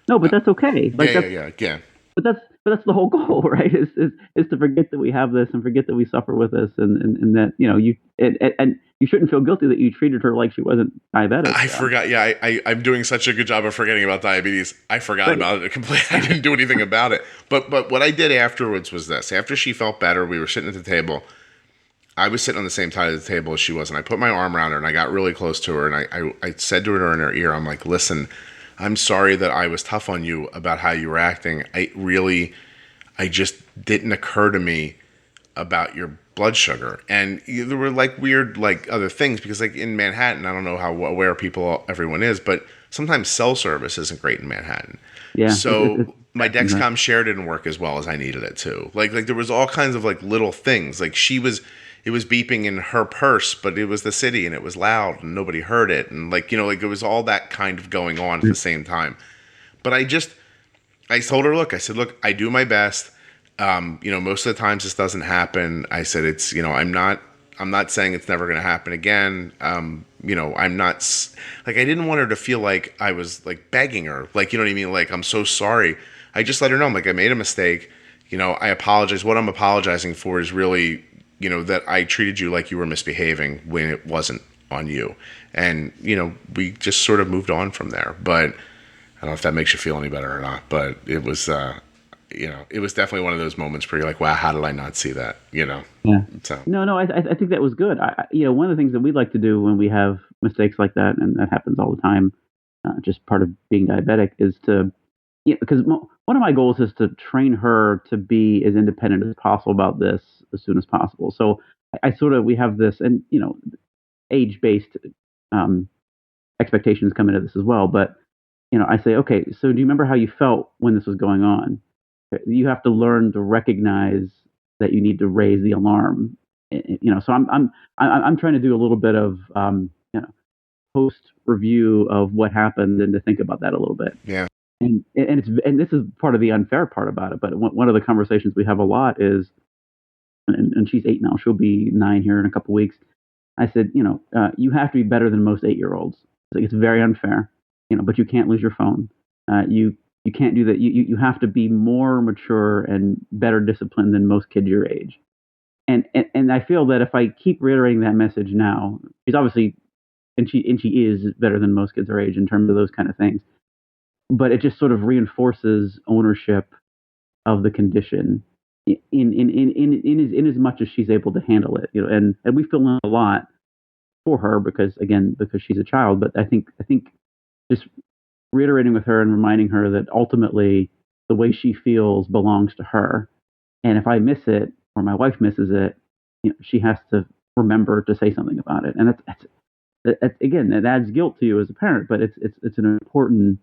Speaker 2: no, but that's okay. Like,
Speaker 1: yeah.
Speaker 2: But that's the whole goal, right? Is to forget that we have this and forget that we suffer with this, and that you shouldn't feel guilty that you treated her like she wasn't diabetic.
Speaker 1: I forgot. Yeah, I'm doing such a good job of forgetting about diabetes. I forgot about it completely. I didn't do anything about it. But what I did afterwards was this. After she felt better, we were sitting at the table. I was sitting on the same side of the table as she was, and I put my arm around her, and I got really close to her, and I said to her in her ear, I'm like, listen, I'm sorry that I was tough on you about how you were acting. I just didn't occur to me about your blood sugar. And there were like weird, like other things, because like in Manhattan, I don't know how aware everyone is, but sometimes cell service isn't great in Manhattan.
Speaker 2: Yeah.
Speaker 1: So my Dexcom share didn't work as well as I needed it to. Like there was all kinds of like little things. Like it was beeping in her purse, but it was the city and it was loud and nobody heard it. And like it was all that kind of going on at the same time. But I told her, look, I do my best. Most of the times this doesn't happen. I said, it's, I'm not saying it's never going to happen again. I'm not I didn't want her to feel like I was like begging her, like, you know what I mean? Like, I'm so sorry. I just let her know, I'm like, I made a mistake. I apologize. What I'm apologizing for is really, that I treated you like you were misbehaving when it wasn't on you. And, we just sort of moved on from there. But I don't know if that makes you feel any better or not, but it was, it was definitely one of those moments where you're like, wow, how did I not see that? Yeah. So.
Speaker 2: No, I think that was good. One of the things that we like to do when we have mistakes like that, and that happens all the time, just part of being diabetic, is to, because one of my goals is to train her to be as independent as possible about this as soon as possible. So we have this, and, age-based expectations come into this as well. But, I say, okay, so do you remember how you felt when this was going on? You have to learn to recognize that you need to raise the alarm. So I'm trying to do a little bit of post review of what happened and to think about that a little bit.
Speaker 1: Yeah.
Speaker 2: And this is part of the unfair part about it. But one of the conversations we have a lot is, and she's 8 now. She'll be 9 here in a couple weeks. I said, you have to be better than most 8-year-olds. It's very unfair, but you can't lose your phone. You can't do that. You have to be more mature and better disciplined than most kids your age. And I feel that if I keep reiterating that message now, she's obviously, and she is better than most kids her age in terms of those kind of things. But it just sort of reinforces ownership of the condition in as much as she's able to handle it. And we feel a lot for her because she's a child. But I think just reiterating with her and reminding her that ultimately the way she feels belongs to her. And if I miss it or my wife misses it, she has to remember to say something about it. And that's again, it adds guilt to you as a parent, but it's an important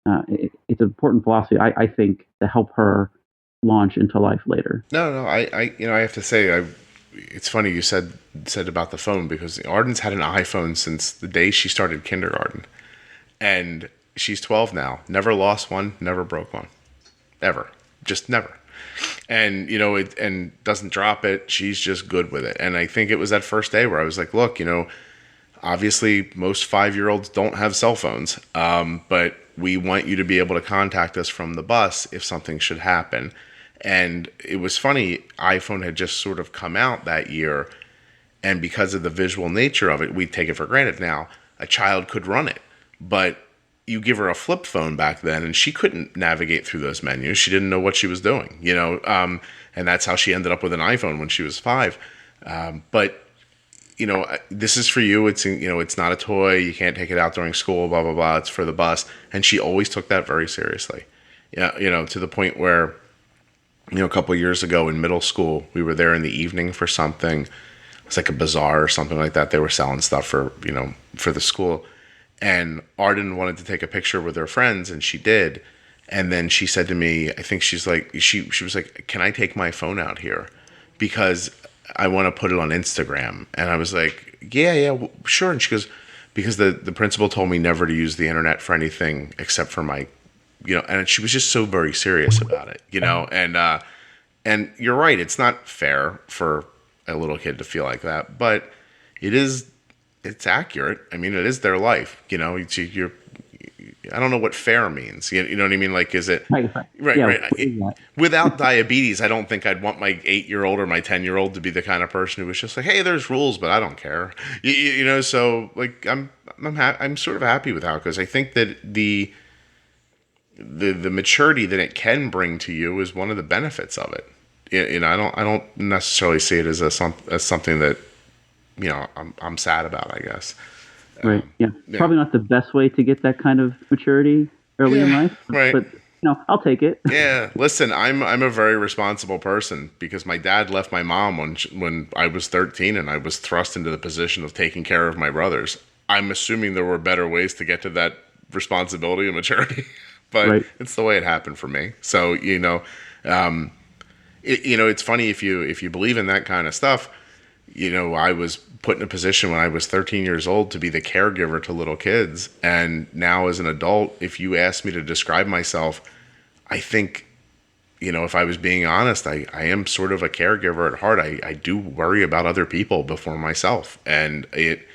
Speaker 2: it's an important philosophy, I think, to help her launch into life later.
Speaker 1: No, I have to say, it's funny you said about the phone, because Arden's had an iPhone since the day she started kindergarten, and she's 12 now. Never lost one, never broke one, ever, just never. And and doesn't drop it. She's just good with it. And I think it was that first day where I was like, look, obviously most 5-year-olds don't have cell phones, but we want you to be able to contact us from the bus if something should happen. And it was funny, iPhone had just sort of come out that year, and because of the visual nature of it, we take it for granted now. A child could run it, but you give her a flip phone back then, and she couldn't navigate through those menus. She didn't know what she was doing, and that's how she ended up with an iPhone when she was 5. But this is for you. It's it's not a toy. You can't take it out during school. Blah blah blah. It's for the bus. And she always took that very seriously. To the point where, a couple of years ago in middle school, we were there in the evening for something. It was like a bazaar or something like that. They were selling stuff for the school. And Arden wanted to take a picture with her friends, and she did. And then she said to me, I think she was like, "Can I take my phone out here? Because I want to put it on Instagram." And I was like, yeah, well, sure. And she goes, because the principal told me never to use the internet for anything except for my, and she was just so very serious about it, and you're right. It's not fair for a little kid to feel like that, but it's accurate. I mean, it is their life, I don't know what fair means. You know what I mean? Like, is it right? Without diabetes, I don't think I'd want my 8-year-old or my 10-year-old to be the kind of person who was just like, "Hey, there's rules, but I don't care." So like, I'm sort of happy with how, because I think that the maturity that it can bring to you is one of the benefits of it. I don't necessarily see it as something that I'm sad about, I guess.
Speaker 2: Right. Yeah. Probably not the best way to get that kind of maturity early in life.
Speaker 1: Right.
Speaker 2: But I'll take it.
Speaker 1: Yeah. Listen, I'm a very responsible person, because my dad left my mom when I was 13, and I was thrust into the position of taking care of my brothers. I'm assuming there were better ways to get to that responsibility and maturity, but It's the way it happened for me. So it's funny if you believe in that kind of stuff. I was put in a position when I was 13 years old to be the caregiver to little kids. And now as an adult, if you ask me to describe myself, I think, if I was being honest, I am sort of a caregiver at heart. I do worry about other people before myself. And it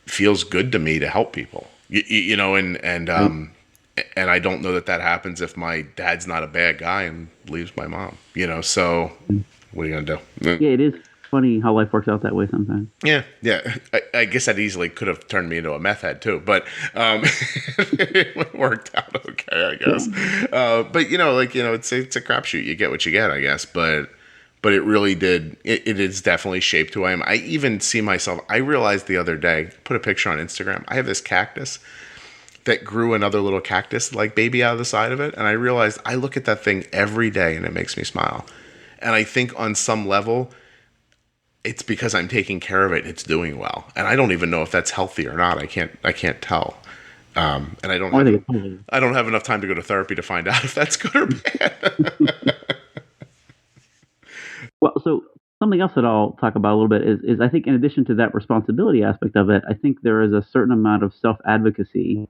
Speaker 1: feels good to me to help people, and I don't know that happens if my dad's not a bad guy and leaves my mom, so what are you going to do?
Speaker 2: Yeah, it is funny how life works out that way sometimes.
Speaker 1: Yeah. I guess that easily could have turned me into a meth head too, but it worked out okay, I guess. Yeah. But it's a crapshoot. You get what you get, I guess. But it really did. It is definitely shaped who I am. I even see myself. I realized the other day, put a picture on Instagram. I have this cactus that grew another little cactus like baby out of the side of it, and I realized I look at that thing every day and it makes me smile. And I think on some level, it's because I'm taking care of it. It's doing well, and I don't even know if that's healthy or not. I can't tell, and I don't have enough time to go to therapy to find out if that's good or bad.
Speaker 2: Well, so something else that I'll talk about a little bit is I think in addition to that responsibility aspect of it, I think there is a certain amount of self-advocacy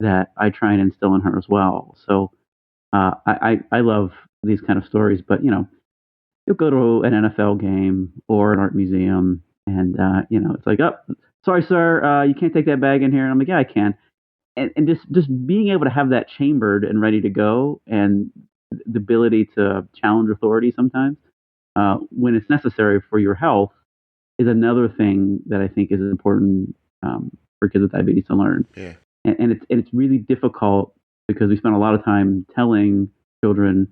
Speaker 2: that I try and instill in her as well. So I love these kind of stories, but you'll go to an NFL game or an art museum, and it's like, oh, sorry, sir, you can't take that bag in here. And I'm like, yeah, I can. And just being able to have that chambered and ready to go, and the ability to challenge authority sometimes when it's necessary for your health is another thing that I think is important for kids with diabetes to learn.
Speaker 1: Yeah.
Speaker 2: And it's really difficult because we spend a lot of time telling children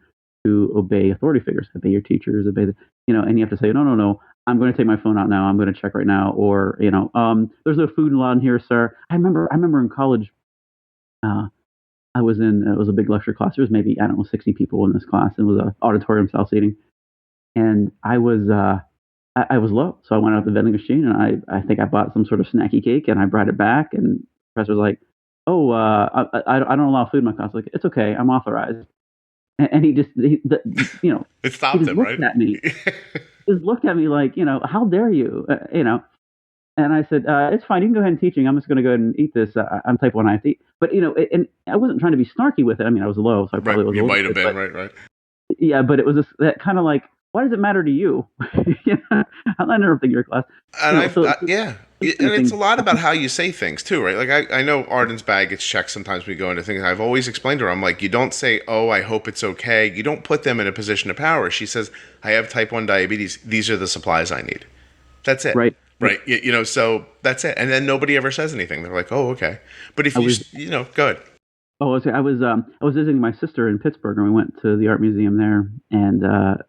Speaker 2: to obey authority figures, obey your teachers, obey and you have to say, no, I'm going to take my phone out now. I'm going to check right now. Or, there's no food allowed in here, sir. I remember in college, it was a big lecture class. There was maybe, 60 people in this class. It was an auditorium style seating. And I was low. So I went out to the vending machine and I think I bought some sort of snacky cake and I brought it back, and the professor was like, oh, I don't allow food in my class. I was like, it's okay, I'm authorized. And
Speaker 1: it stopped him, right?
Speaker 2: At me, just looked at me like, how dare you, And I said, it's fine. You can go ahead and teaching. I'm just going to go ahead and eat this. I'm type 1 IFD. But, and I wasn't trying to be snarky with it. I mean, I was low, so I probably was.
Speaker 1: You might have been, right.
Speaker 2: Yeah, but it was that kind of like, why does it matter to you? I'm not interrupting your class.
Speaker 1: And and it's a lot about how you say things too, right? Like I know Arden's bag gets checked sometimes when we go into things. I've always explained to her, I'm like, you don't say, oh, I hope it's okay. You don't put them in a position of power. She says, I have type 1 diabetes. These are the supplies I need. That's it.
Speaker 2: Right.
Speaker 1: Right. So that's it. And then nobody ever says anything. They're like, oh, okay. But if go ahead.
Speaker 2: Oh, I was visiting my sister in Pittsburgh, and we went to the art museum there, and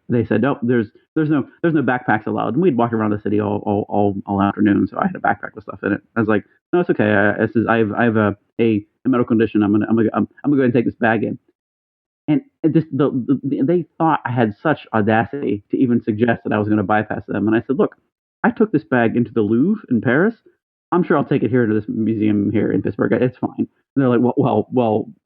Speaker 2: they said, "Oh, there's no backpacks allowed." And we'd walk around the city all afternoon, so I had a backpack with stuff in it. I was like, "No, it's okay. I have a medical condition. I'm gonna go ahead and take this bag in." And they thought I had such audacity to even suggest that I was going to bypass them. And I said, "Look, I took this bag into the Louvre in Paris. I'm sure I'll take it here to this museum here in Pittsburgh. It's fine." And they're like, well,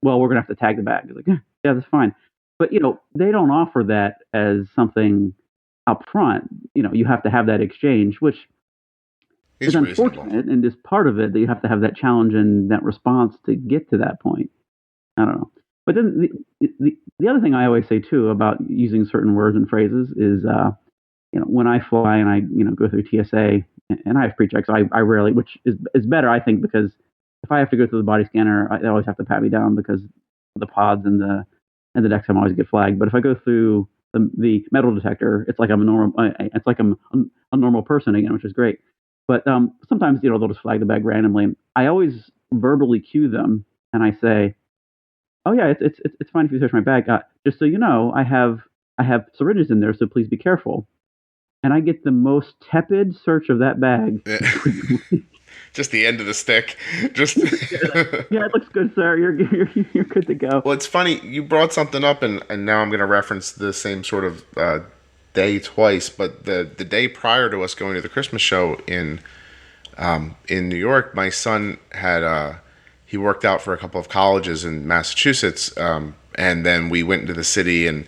Speaker 2: we're going to have to tag the bag. I was like, yeah, that's fine. But, they don't offer that as something up front. You have to have that exchange, which is unfortunate. And is part of it that you have to have that challenge and that response to get to that point. I don't know. But then the other thing I always say, too, about using certain words and phrases is, when I fly and I, go through TSA and I have pre-checks, I rarely, which is better, I think, because if I have to go through the body scanner, they always have to pat me down because the pods and the Dexcom always get flagged. But if I go through the metal detector, it's like I'm a normal person again, which is great. But sometimes they'll just flag the bag randomly. I always verbally cue them and I say, "Oh yeah, it's fine if you search my bag. Just so you know, I have syringes in there, so please be careful." And I get the most tepid search of that bag.
Speaker 1: Just the end of the stick. Just
Speaker 2: yeah, it looks good, sir. You're good to go.
Speaker 1: Well, it's funny. You brought something up, and now I'm going to reference the same sort of day twice. But the day prior to us going to the Christmas show in New York, my son had he worked out for a couple of colleges in Massachusetts, and then we went into the city and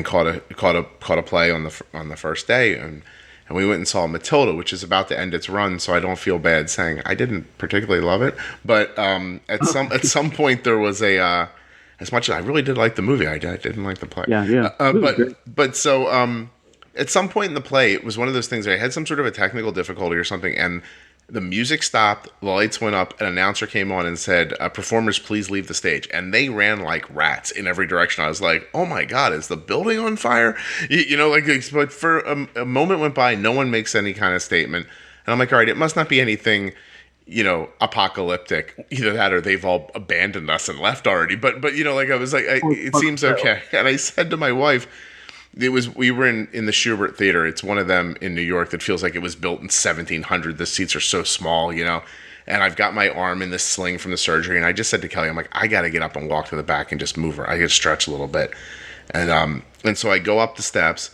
Speaker 1: caught a play on the first day, and we went and saw Matilda, which is about to end its run. So I don't feel bad saying I didn't particularly love it, but at some point there was as much as I really did like the movie, I didn't like the play.
Speaker 2: Yeah.
Speaker 1: But so at some point in the play, it was one of those things where I had some sort of a technical difficulty or something, and the music stopped, the lights went up, an announcer came on and said, "Performers, please leave the stage." And they ran like rats in every direction. I was like, oh my God, is the building on fire? But for a moment went by, no one makes any kind of statement. And I'm like, all right, it must not be anything, apocalyptic. Either that or they've all abandoned us and left already. But I was like, it seems okay. And I said to my wife, we were in the Schubert Theater. It's one of them in New York that feels like it was built in 1700. The seats are so small, and I've got my arm in this sling from the surgery. And I just said to Kelly, I'm like, I got to get up and walk to the back and just move her. I got to stretch a little bit. And so I go up the steps,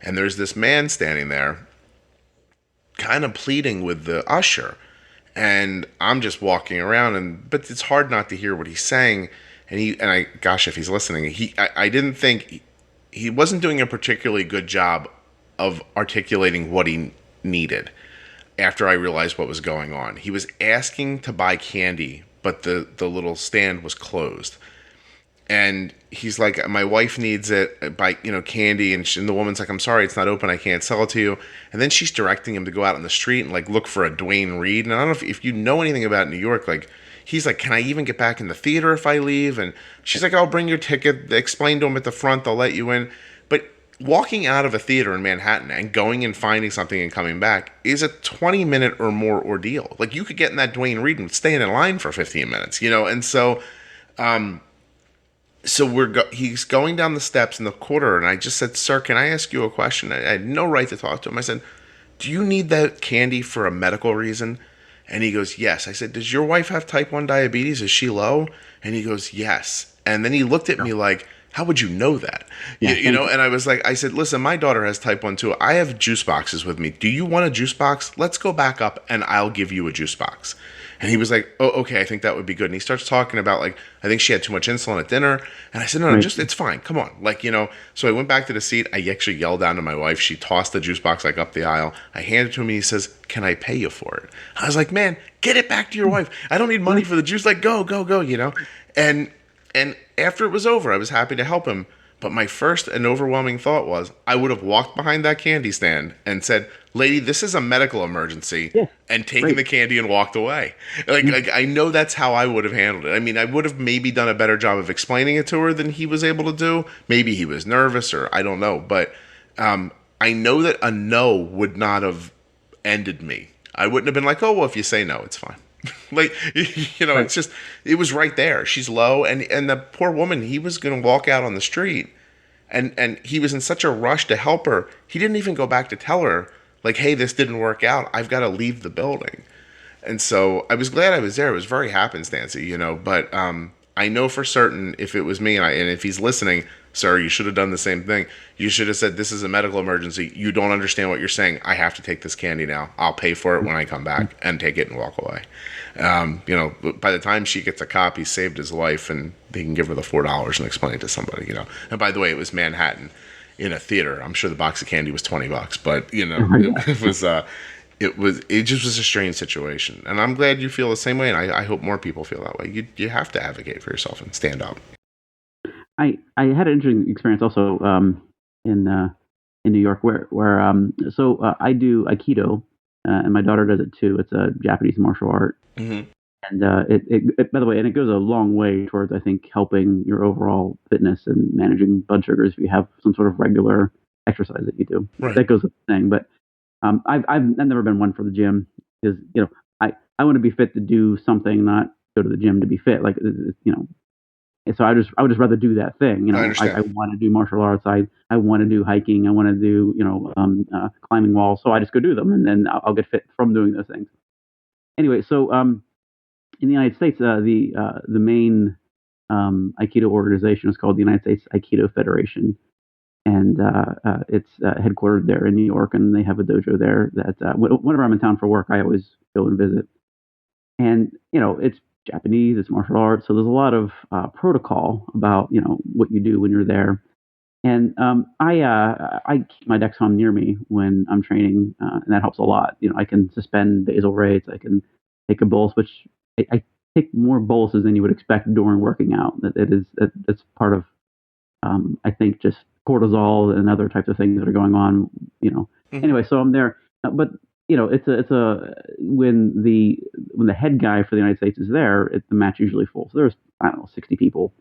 Speaker 1: and there's this man standing there kind of pleading with the usher. And I'm just walking around, but it's hard not to hear what he's saying. And gosh, if he's listening, I didn't think he wasn't doing a particularly good job of articulating what he needed after I realized what was going on. He was asking to buy candy, but the little stand was closed. And he's like, my wife needs it, buy, candy. And the woman's like, I'm sorry, it's not open. I can't sell it to you. And then she's directing him to go out on the street and like look for a Dwayne Reed. And I don't know if you know anything about New York, like he's like, can I even get back in the theater if I leave? And she's like, I'll bring your ticket. Explain to him at the front. They'll let you in. But walking out of a theater in Manhattan and going and finding something and coming back is a 20-minute or more ordeal. Like you could get in that Dwayne Reed and stay in line for 15 minutes, And so, he's going down the steps in the corridor, and I just said, sir, can I ask you a question? I had no right to talk to him. I said, do you need that candy for a medical reason? And he goes, yes. I said, does your wife have type 1 diabetes? Is she low? And he goes, yes. And then he looked at me like, how would you know that?
Speaker 2: Yeah,
Speaker 1: And I said, listen, my daughter has type 1 too. I have juice boxes with me. Do you want a juice box? Let's go back up and I'll give you a juice box. And he was like, oh, okay, I think that would be good. And he starts talking about like, I think she had too much insulin at dinner. And I said, no, just, it's fine. Come on. So I went back to the seat. I actually yelled down to my wife. She tossed the juice box like up the aisle. I handed it to him and he says, can I pay you for it? I was like, man, get it back to your wife. I don't need money for the juice. Like, go. And after it was over, I was happy to help him. But my first and overwhelming thought was I would have walked behind that candy stand and said, lady, this is a medical emergency, and taken the candy and walked away. Like I know that's how I would have handled it. I mean, I would have maybe done a better job of explaining it to her than he was able to do. Maybe he was nervous or I don't know. But I know that a no would not have ended me. I wouldn't have been like, oh, well, if you say no, it's fine. It's just, it was right there. She's low. And the poor woman, he was going to walk out on the street and he was in such a rush to help her. He didn't even go back to tell her like, hey, this didn't work out. I've got to leave the building. And so I was glad I was there. It was very happenstancy, but I know for certain if it was me and if he's listening, sir, you should have done the same thing. You should have said, this is a medical emergency. You don't understand what you're saying. I have to take this candy now. I'll pay for it when I come back, and take it and walk away. By the time she gets a cop, he saved his life, and he can give her the $4 and explain it to somebody, And by the way, it was Manhattan in a theater. I'm sure the box of candy was $20, but it just was a strange situation. And I'm glad you feel the same way. And I hope more people feel that way. You have to advocate for yourself and stand up.
Speaker 2: I had an interesting experience also in New York where I do Aikido, and my daughter does it too. It's a Japanese martial art.
Speaker 1: Mm-hmm.
Speaker 2: And it by the way, and it goes a long way towards, I think, helping your overall fitness and managing blood sugars if you have some sort of regular exercise that you do.
Speaker 1: Right.
Speaker 2: That goes with the thing. But I've never been one for the gym because I want to be fit to do something, not go to the gym to be fit. Like so I would just rather do that thing. I want to do martial arts. I want to do hiking. I want to do climbing walls. So I just go do them, and then I'll get fit from doing those things. Anyway, so in the United States, the main Aikido organization is called the United States Aikido Federation, and it's headquartered there in New York, and they have a dojo there. That whenever I'm in town for work, I always go and visit. And it's Japanese, it's martial arts, so there's a lot of protocol about what you do when you're there. And I keep my Dexcom near me when I'm training, and that helps a lot. I can suspend basal rates, I can take a bolus, which I take more boluses than you would expect during working out. That's part of I think just cortisol and other types of things that are going on.
Speaker 1: Mm-hmm.
Speaker 2: Anyway, so I'm there, but it's when the head guy for the United States is there, the match usually full. So there's 60 people,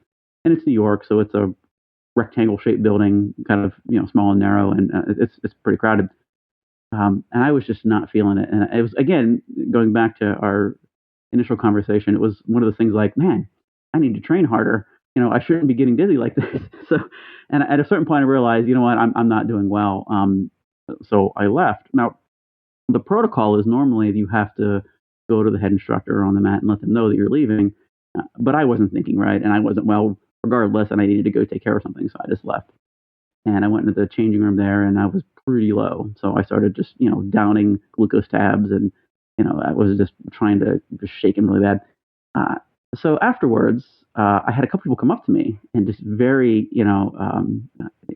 Speaker 2: and it's New York, so it's a rectangle shaped building, kind of small and narrow, and it's pretty crowded. And I was just not feeling it, and it was, again, going back to our initial conversation, it was one of those things like, man, I need to train harder. I shouldn't be getting dizzy like this. So, and at a certain point, I realized, what, I'm not doing well. So I left. Now, the protocol is normally you have to go to the head instructor on the mat and let them know that you're leaving. But I wasn't thinking right, and I wasn't well regardless, and I needed to go take care of something, so I just left. And I went into the changing room there, and I was pretty low. So I started just, downing glucose tabs, and, I was just trying to just shake him really bad. So afterwards, I had a couple people come up to me and just very,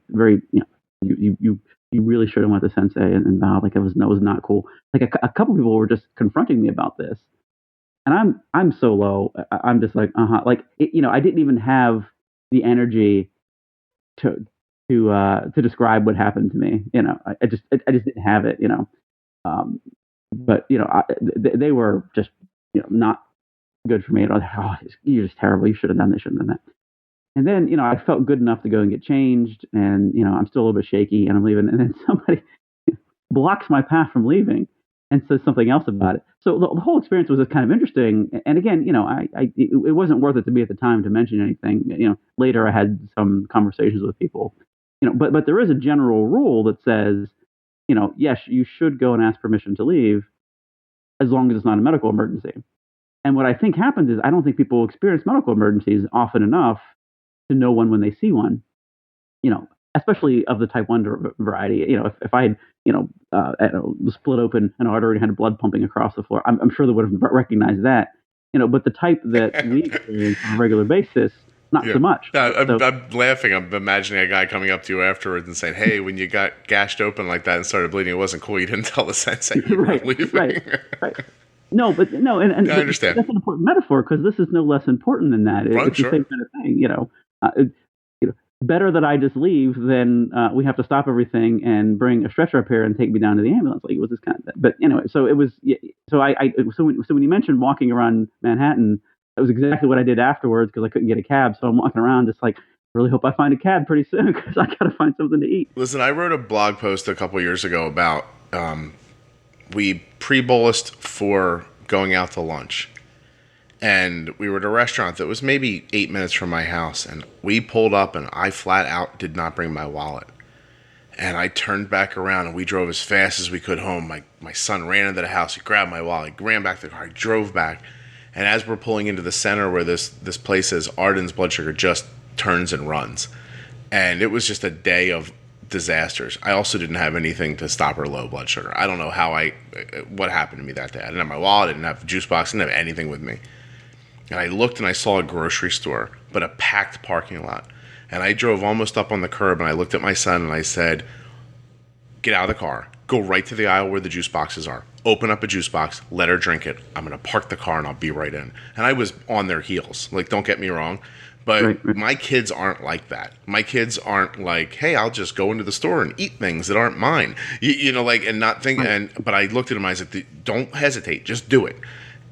Speaker 2: very, you you really should have went to Sensei and Val. Like, that was not cool. Like, a couple people were just confronting me about this. And I'm so low. I'm just like, like, I didn't even have the energy to describe what happened to me. I just didn't have it. But they were just not good for me. And I was like, oh, you're just terrible. You should have done this. Shouldn't have done that. And then I felt good enough to go and get changed. And I'm still a little bit shaky, and I'm leaving. And then somebody blocks my path from leaving and says something else about it. So the whole experience was kind of interesting. And again, it wasn't worth it to me at the time to mention anything. Later I had some conversations with people. But there is a general rule that says, yes, you should go and ask permission to leave as long as it's not a medical emergency. And what I think happens is I don't think people experience medical emergencies often enough to know one when they see one. Especially of the type 1 variety. If I had, split open an artery and had blood pumping across the floor, I'm sure they would have recognized that. But the type that we experience on a regular basis, not so much.
Speaker 1: I'm laughing. I'm imagining a guy coming up to you afterwards and saying, "Hey, when you got gashed open like that and started bleeding, it wasn't cool. You didn't tell the sensei you were leaving."
Speaker 2: Right. No, and
Speaker 1: I understand.
Speaker 2: That's an important metaphor, because this is no less important than that. It's the same kind of thing. Better that I just leave than we have to stop everything and bring a stretcher up here and take me down to the ambulance. Like, it was this kind of. But anyway, so it was. So when you mentioned walking around Manhattan, that was exactly what I did afterwards, because I couldn't get a cab. So I'm walking around just like, really hope I find a cab pretty soon, because I got to find something to eat.
Speaker 1: Listen, I wrote a blog post a couple years ago about we pre-bolused for going out to lunch. And we were at a restaurant that was maybe 8 minutes from my house. And we pulled up, and I flat out did not bring my wallet. And I turned back around, and we drove as fast as we could home. My son ran into the house. He grabbed my wallet. He ran back to the car. I drove back. And as we're pulling into the center where this place is, Arden's blood sugar just turns and runs. And it was just a day of disasters. I also didn't have anything to stop her low blood sugar. I don't know what happened to me that day. I didn't have my wallet. I didn't have a juice box. I didn't have anything with me. And I looked, and I saw a grocery store, but a packed parking lot. And I drove almost up on the curb, and I looked at my son, and I said, "Get out of the car. Go right to the aisle where the juice boxes are. Open up a juice box. Let her drink it. I'm going to park the car, and I'll be right in." And I was on their heels. Like, don't get me wrong. But
Speaker 2: right.
Speaker 1: My kids aren't like that. My kids aren't like, "Hey, I'll just go into the store and eat things that aren't mine." And not think.
Speaker 2: Right.
Speaker 1: But I looked at him. I said, "Don't hesitate. Just do it."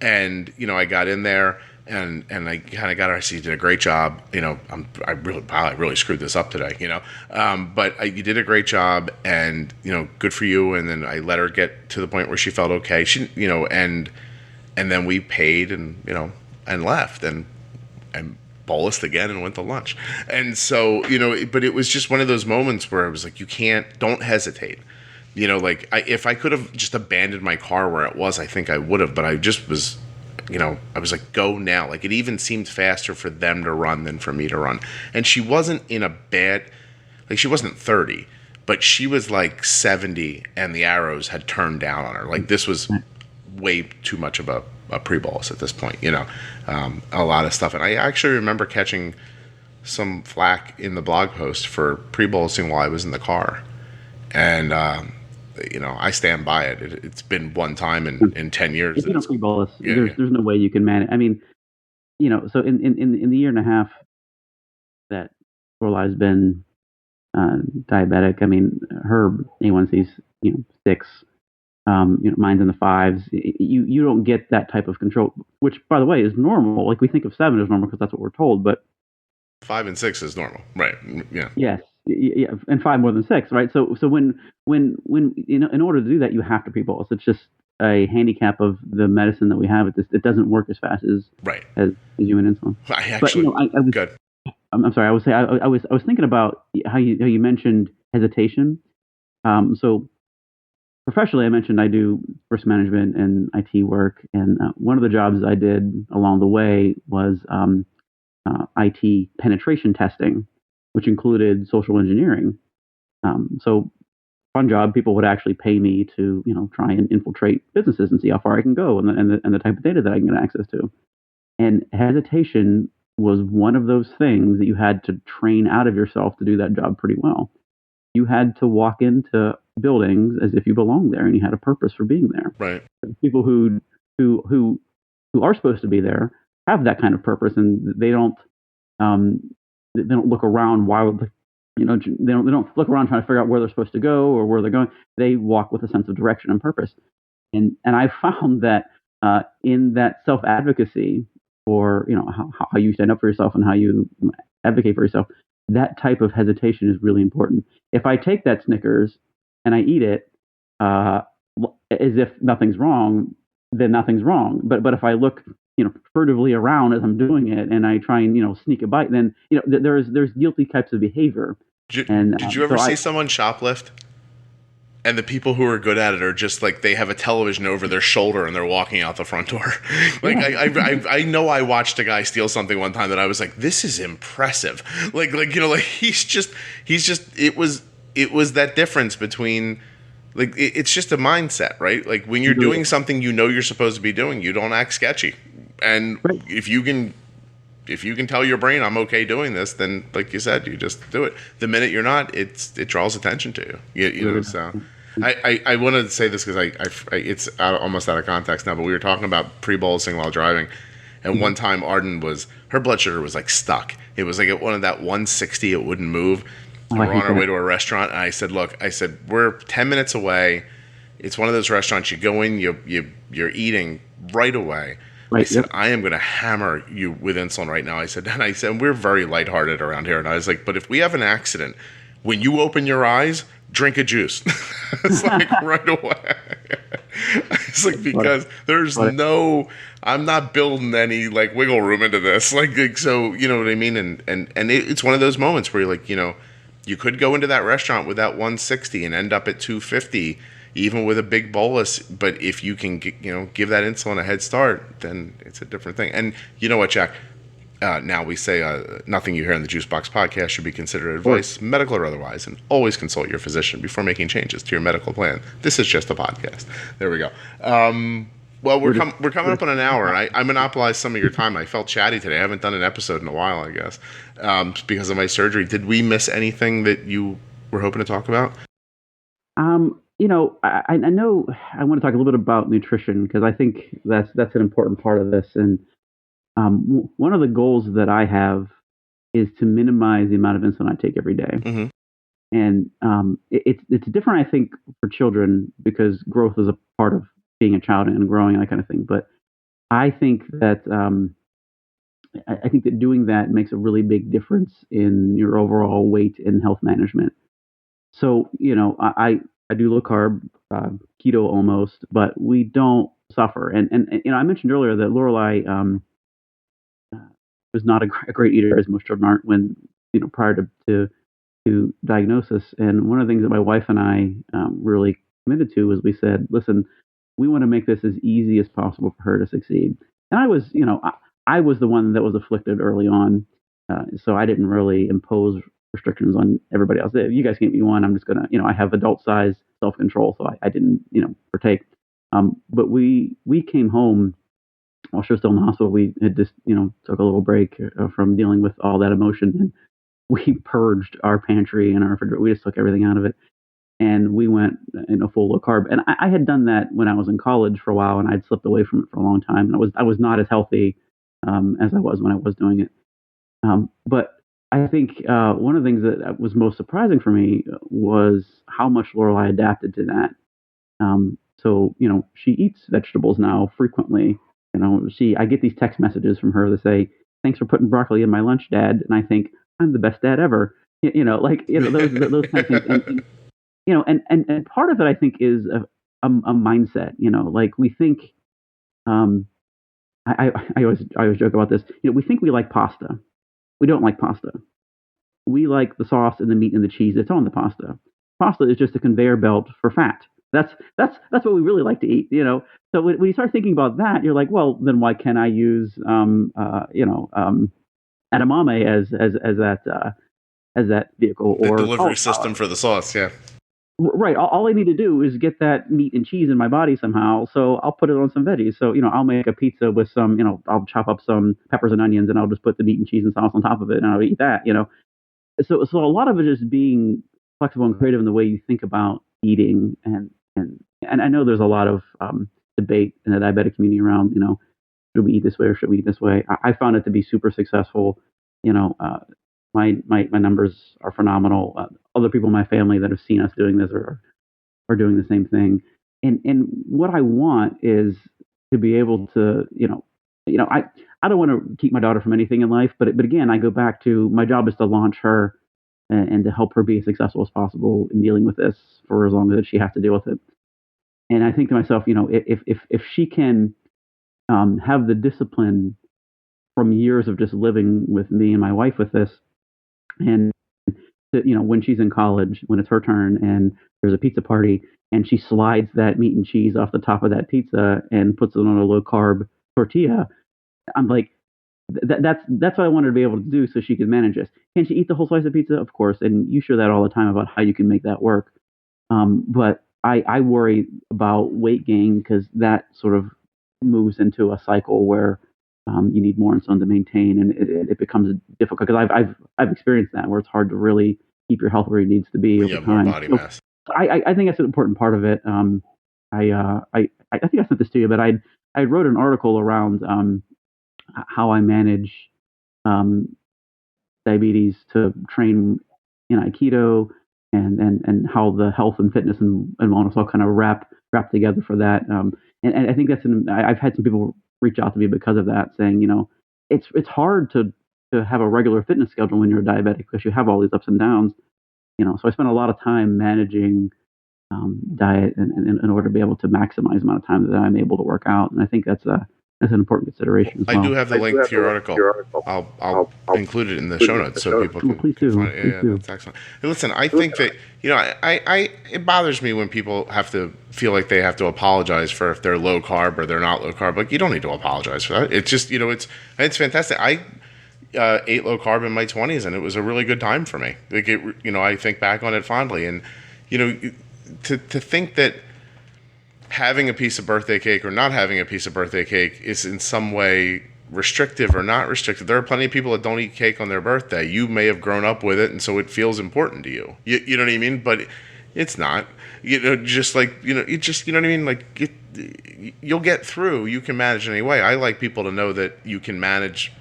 Speaker 1: And I got in there. And I kind of got her. I said, "You did a great job. I really screwed this up today. But you did a great job, and good for you." And then I let her get to the point where she felt okay. She, and then we paid and left and bolused again and went to lunch. And so but it was just one of those moments where I was like, don't hesitate. If I could have just abandoned my car where it was, I think I would have. But I just was. I was like, go now. Like, it even seemed faster for them to run than for me to run. And she wasn't in a bad, she wasn't 30, but she was like 70, and the arrows had turned down on her. Like, this was way too much of a pre-bolus at this point, a lot of stuff. And I actually remember catching some flack in the blog post for pre-bolusing while I was in the car. And, I stand by it. It's been one time in 10 years.
Speaker 2: If you don't pre-bolus, there's no way you can manage. I mean, so in the year and a half that Lorelei's been diabetic, I mean, her A1C's 6, mine's in the 5s. You don't get that type of control, which, by the way, is normal. Like, we think of 7 as normal because that's what we're told, but
Speaker 1: 5 and 6 is normal, right? Yeah.
Speaker 2: Yes. Yeah, and 5 more than 6, right? So when in order to do that, you have to pre-bolus. It's just a handicap of the medicine that we have. It doesn't work as fast as human insulin.
Speaker 1: I actually,
Speaker 2: I was good. I'm sorry. I was thinking about how you mentioned hesitation. So professionally, I mentioned I do risk management and IT work, and one of the jobs I did along the way was IT penetration testing, which included social engineering. So fun job. People would actually pay me to, try and infiltrate businesses and see how far I can go and the type of data that I can get access to. And hesitation was one of those things that you had to train out of yourself to do that job pretty well. you had to walk into buildings as if you belonged there and you had a purpose for being there.
Speaker 1: Right.
Speaker 2: People who are supposed to be there have that kind of purpose, and they don't look around wildly. They don't look around trying to figure out where they're supposed to go or where they're going. They walk with a sense of direction and purpose. And I found that in that self-advocacy for how you stand up for yourself and how you advocate for yourself, that type of hesitation is really important. If I take that Snickers and I eat it as if nothing's wrong, then nothing's wrong. But if I look furtively around as I'm doing it and I try and sneak a bite, then there's guilty types of behavior.
Speaker 1: Did you ever see someone shoplift? And the people who are good at it are just like, they have a television over their shoulder and they're walking out the front door. Like, yeah. I know I watched a guy steal something one time that I was like, this is impressive. It was that difference between, like, it's just a mindset, right? Like, when you're doing something you're supposed to be doing, you don't act sketchy. And right. if you can tell your brain I'm okay doing this, then, like you said, you just do it. The minute you're not, it draws attention to you. You know. So I wanted to say this because it's almost out of context now, but we were talking about pre-bolusing while driving, and one time Arden her blood sugar was like stuck. It was like at one of that 160, it wouldn't move. We're on our way to a restaurant, and I said, we're 10 minutes away. It's one of those restaurants you go in, you're eating right away. Right, I said, yep. I am going to hammer you with insulin right now. I said, we're very lighthearted around here. And I was like, but if we have an accident, when you open your eyes, drink a juice. It's like right away. It's like, because there's I'm not building any like wiggle room into this. Like, so, you know what I mean? And it's one of those moments where you're like, you could go into that restaurant with that 160 and end up at 250, even with a big bolus. But if you can, give that insulin a head start, then it's a different thing. And you know what, Jack? Now we say nothing you hear in the Juicebox podcast should be considered advice, medical or otherwise, and always consult your physician before making changes to your medical plan. This is just a podcast. There we go. Well, we're coming up on an hour, and I monopolized some of your time. I felt chatty today. I haven't done an episode in a while, I guess, because of my surgery. Did we miss anything that you were hoping to talk about? I know I want to talk a little bit about nutrition because I think that's an important part of this. And one of the goals that I have is to minimize the amount of insulin I take every day. Mm-hmm. And it's different, I think, for children because growth is a part of being a child and growing and that kind of thing. But I think that doing that makes a really big difference in your overall weight and health management. So, I do low carb, keto almost, but we don't suffer. And I mentioned earlier that Lorelei was not a great eater, as most children aren't when prior to diagnosis. And one of the things that my wife and I really committed to was we said, listen, we want to make this as easy as possible for her to succeed. And I was, I was the one that was afflicted early on, so I didn't really impose restrictions on everybody else. You guys can't be one. I'm just gonna, I have adult size self-control, so I didn't, partake. But we came home while she was still in the hospital. We had just, took a little break from dealing with all that emotion, and we purged our pantry and our refrigerator. We just took everything out of it, and we went full low carb. And I had done that when I was in college for a while, and I'd slipped away from it for a long time. And I was not as healthy as I was when I was doing it. But I think one of the things that was most surprising for me was how much Lorelei adapted to that. So, she eats vegetables now frequently. I get these text messages from her that say, "Thanks for putting broccoli in my lunch, Dad." And I think, I'm the best dad ever. Those kind of things. And part of it, I think, is a mindset. We think, I always joke about this. We think we like pasta. We don't like pasta. We like the sauce and the meat and the cheese that's on the pasta. Pasta is just a conveyor belt for fat. That's what we really like to eat. So when you start thinking about that, you're like, well, then why can't I use edamame as that vehicle or the delivery system for the sauce? Yeah.
Speaker 2: Right. All I need to do is get that meat and cheese in my body somehow. So I'll put it on some veggies. So, I'll make a pizza with some, I'll chop up some peppers and onions and I'll just put the meat and cheese and sauce on top of it and I'll eat that, So a lot of it is being flexible and creative in the way you think about eating. And I know there's a lot of debate in the diabetic community around, should we eat this way or should we eat this way? I found it to be super successful. My numbers are phenomenal. Other people in my family that have seen us doing this are doing the same thing. And what I want is to be able to, I don't want to keep my daughter from anything in life, but again, I go back to my job is to launch her and to help her be as successful as possible in dealing with this for as long as she has to deal with it. And I think to myself, if she can have the discipline from years of just living with me and my wife with this, and when she's in college, when it's her turn and there's a pizza party and she slides that meat and cheese off the top of that pizza and puts it on a low carb tortilla, I'm like, that's what I wanted to be able to do so she could manage this. Can she eat the whole slice of pizza? Of course. And you share that all the time about how you can make that work. But I worry about weight gain because that sort of moves into a cycle where you need more insulin to maintain, and it becomes difficult because I've experienced that where it's hard to really keep your health where it needs to be over time.
Speaker 1: More body mass.
Speaker 2: I think that's an important part of it. I think I sent this to you, but I wrote an article around how I manage diabetes to train in Aikido and how the health and fitness and wellness all kind of wrap together for that. And I think I've had some people reach out to me because of that, saying, it's hard to have a regular fitness schedule when you're a diabetic because you have all these ups and downs. So I spent a lot of time managing diet in order to be able to maximize the amount of time that I'm able to work out. And I think that's an important consideration as well.
Speaker 1: I do have the link to your article. I'll include it in the show notes so people can
Speaker 2: please do.
Speaker 1: Find it. Yeah, that's excellent. Hey, listen, I think that, it bothers me when people have to feel like they have to apologize for if they're low carb or they're not low carb. Like, you don't need to apologize for that. It's just, it's fantastic. I ate low carb in my 20s and it was a really good time for me. Like, I think back on it fondly, and, to think that having a piece of birthday cake or not having a piece of birthday cake is in some way restrictive or not restrictive. There are plenty of people that don't eat cake on their birthday. You may have grown up with it, and so it feels important to you. You know what I mean? But it's not. Just like, you know what I mean? Like, you'll get through. You can manage anyway. I like people to know that you can manage,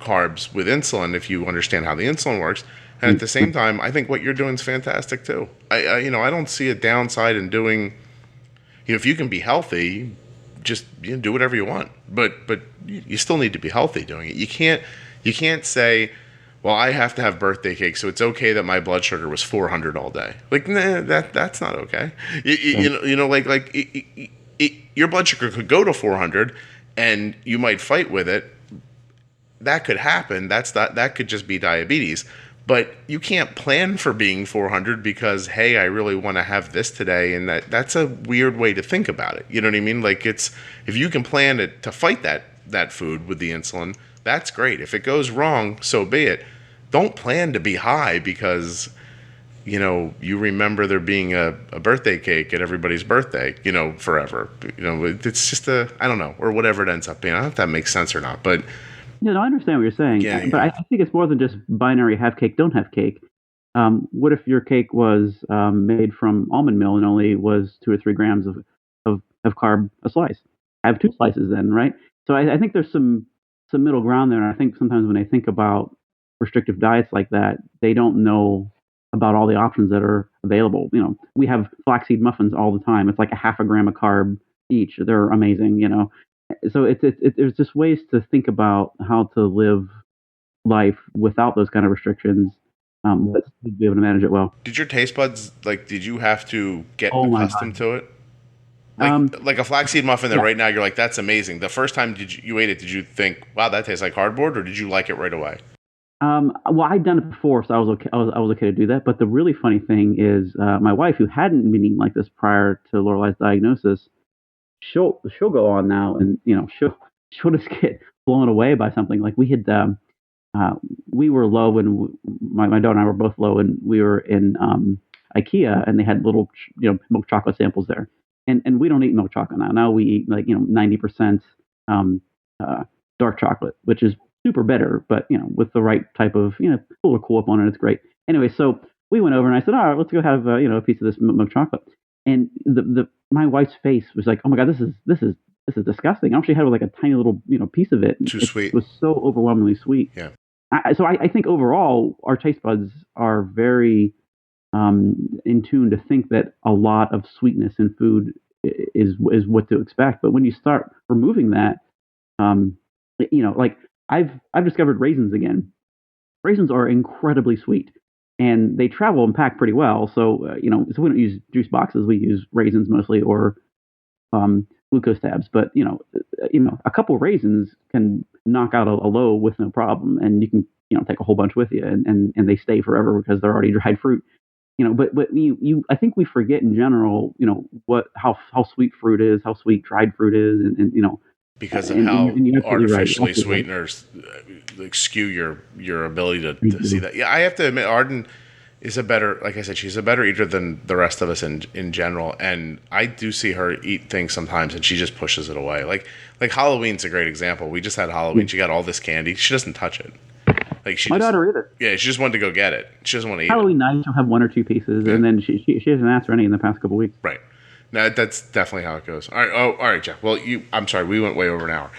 Speaker 1: carbs with insulin if you understand how the insulin works. And at the same time, I think what you're doing is fantastic too. I don't see a downside in doing. If you can be healthy, just do whatever you want. But you still need to be healthy doing it. You can't say, well, I have to have birthday cake, so it's okay that my blood sugar was 400 all day. Like, nah, that's not okay. Your blood sugar could go to 400, and you might fight with it. That could happen. That could just be diabetes. But you can't plan for being 400 because, hey, I really want to have this today, and that's a weird way to think about it. You know what I mean? Like, if you can plan to fight that food with the insulin, that's great. If it goes wrong, so be it. Don't plan to be high because, you remember there being a birthday cake at everybody's birthday, forever. It's just I don't know, or whatever it ends up being. I don't know if that makes sense or not, but.
Speaker 2: Yeah, no, I understand what you're saying, but I think it's more than just binary have cake, don't have cake. What if your cake was made from almond meal and only was 2 or 3 grams of carb a slice? Have 2 slices then, right? So I think there's some middle ground there, and I think sometimes when they think about restrictive diets like that, they don't know about all the options that are available. We have flaxseed muffins all the time. It's like a half a gram of carb each. They're amazing, So there's just ways to think about how to live life without those kind of restrictions, but to be able to manage it well.
Speaker 1: Did your taste buds, did you have to get accustomed to it? Like a flaxseed muffin that right now you're like, that's amazing. The first time you ate it, did you think, wow, that tastes like cardboard, or did you like it right away?
Speaker 2: Well, I'd done it before, so I was okay. I was okay to do that. But the really funny thing is, my wife, who hadn't been eating like this prior to Lorelei's diagnosis, she'll go on now, and she'll just get blown away by something. Like, we had we were low when my daughter and I were both low, and we were in IKEA, and they had little milk chocolate samples there, and we don't eat milk chocolate now. Now we eat 90% dark chocolate, which is super bitter, but with the right type of pull or cool up on it, it's great. Anyway, so we went over and I said, all right, let's go have a piece of this milk chocolate. And my wife's face was like, oh my God, this is disgusting. I actually had like a tiny little piece of it.
Speaker 1: Too sweet.
Speaker 2: It was so overwhelmingly sweet.
Speaker 1: Yeah.
Speaker 2: So I think overall our taste buds are very in tune to think that a lot of sweetness in food is what to expect. But when you start removing that, like I've discovered raisins again. Raisins are incredibly sweet, and they travel and pack pretty well. So so we don't use juice boxes. We use raisins mostly, or glucose tabs. But a couple of raisins can knock out a low with no problem, and you can take a whole bunch with you, and they stay forever because they're already dried fruit. But I think we forget in general, how sweet fruit is, how sweet dried fruit is, and
Speaker 1: because of how artificially sweeteners skew your ability to see that. Yeah, I have to admit, Arden is like I said, she's a better eater than the rest of us in general. And I do see her eat things sometimes and she just pushes it away. Like Halloween's a great example. We just had Halloween. She got all this candy. She doesn't touch it.
Speaker 2: My daughter either.
Speaker 1: Yeah, she just wanted to go get it. She doesn't want to eat
Speaker 2: Halloween night, she'll have one or two pieces, and then she hasn't asked for any in the past couple of weeks.
Speaker 1: Right. No, that's definitely how it goes. All right. Oh, all right, Jeff. Well, I'm sorry. We went way over an hour.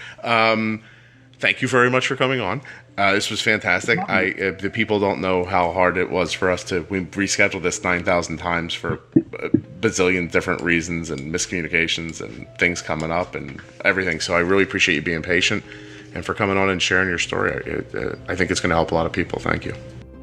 Speaker 1: Thank you very much for coming on. This was fantastic. The people don't know how hard it was for us we rescheduled this 9,000 times for a bazillion different reasons and miscommunications and things coming up and everything. So I really appreciate you being patient and for coming on and sharing your story. I think it's going to help a lot of people. Thank you.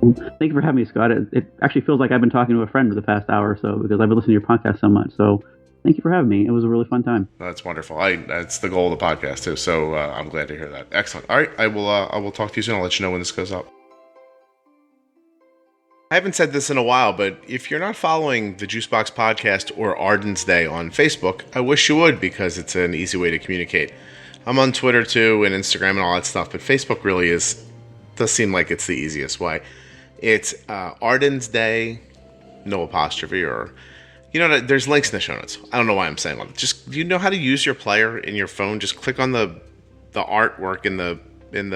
Speaker 2: Thank you for having me, Scott. It actually feels like I've been talking to a friend for the past hour or so because I've been listening to your podcast so much. So thank you for having me. It was a really fun time.
Speaker 1: That's wonderful. That's the goal of the podcast too. So I'm glad to hear that. Excellent. All right. I will talk to you soon. I'll let you know when this goes up. I haven't said this in a while, but if you're not following the Juicebox Podcast or Arden's Day on Facebook, I wish you would because it's an easy way to communicate. I'm on Twitter too and Instagram and all that stuff, but Facebook really does seem like it's the easiest way. It's Arden's Day, no apostrophe, or there's links in the show notes. I don't know why I'm saying all that. Just, do you know how to use your player in your phone? Just click on the artwork in the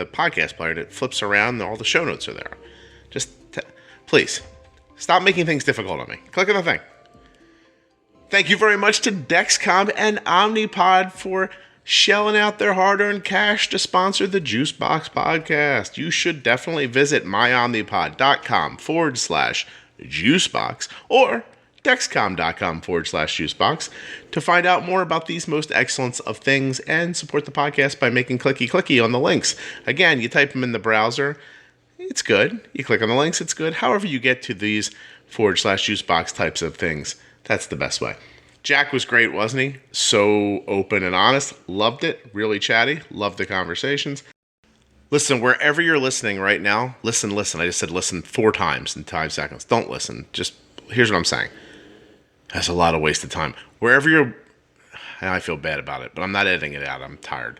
Speaker 1: podcast player, and it flips around, and all the show notes are there. Just please stop making things difficult on me. Click on the thing. Thank you very much to Dexcom and OmniPod for shelling out their hard-earned cash to sponsor the Juicebox Podcast. You should definitely visit myomnipod.com/juicebox or Dexcom.com/juicebox to find out more about these most excellent of things and support the podcast by making clicky on the links. Again, you type them in the browser. It's good. You click on the links. It's good. However you get to these /juicebox types of things, that's the best way. Jack was great, wasn't he? So open and honest. Loved it. Really chatty. Loved the conversations. Listen, wherever you're listening right now, listen. I just said listen 4 times in 5 seconds. Don't listen. Just, here's what I'm saying. That's a lot of wasted time. Wherever you're, and I feel bad about it, but I'm not editing it out. I'm tired.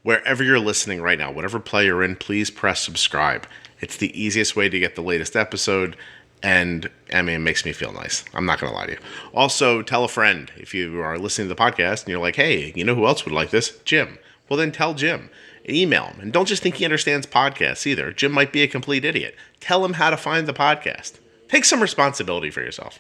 Speaker 1: Wherever you're listening right now, whatever play you're in, please press subscribe. It's the easiest way to get the latest episode. And I mean, it makes me feel nice. I'm not going to lie to you. Also, tell a friend. If you are listening to the podcast and you're like, hey, you know who else would like this? Jim. Well, then tell Jim. Email him. And don't just think he understands podcasts either. Jim might be a complete idiot. Tell him how to find the podcast. Take some responsibility for yourself.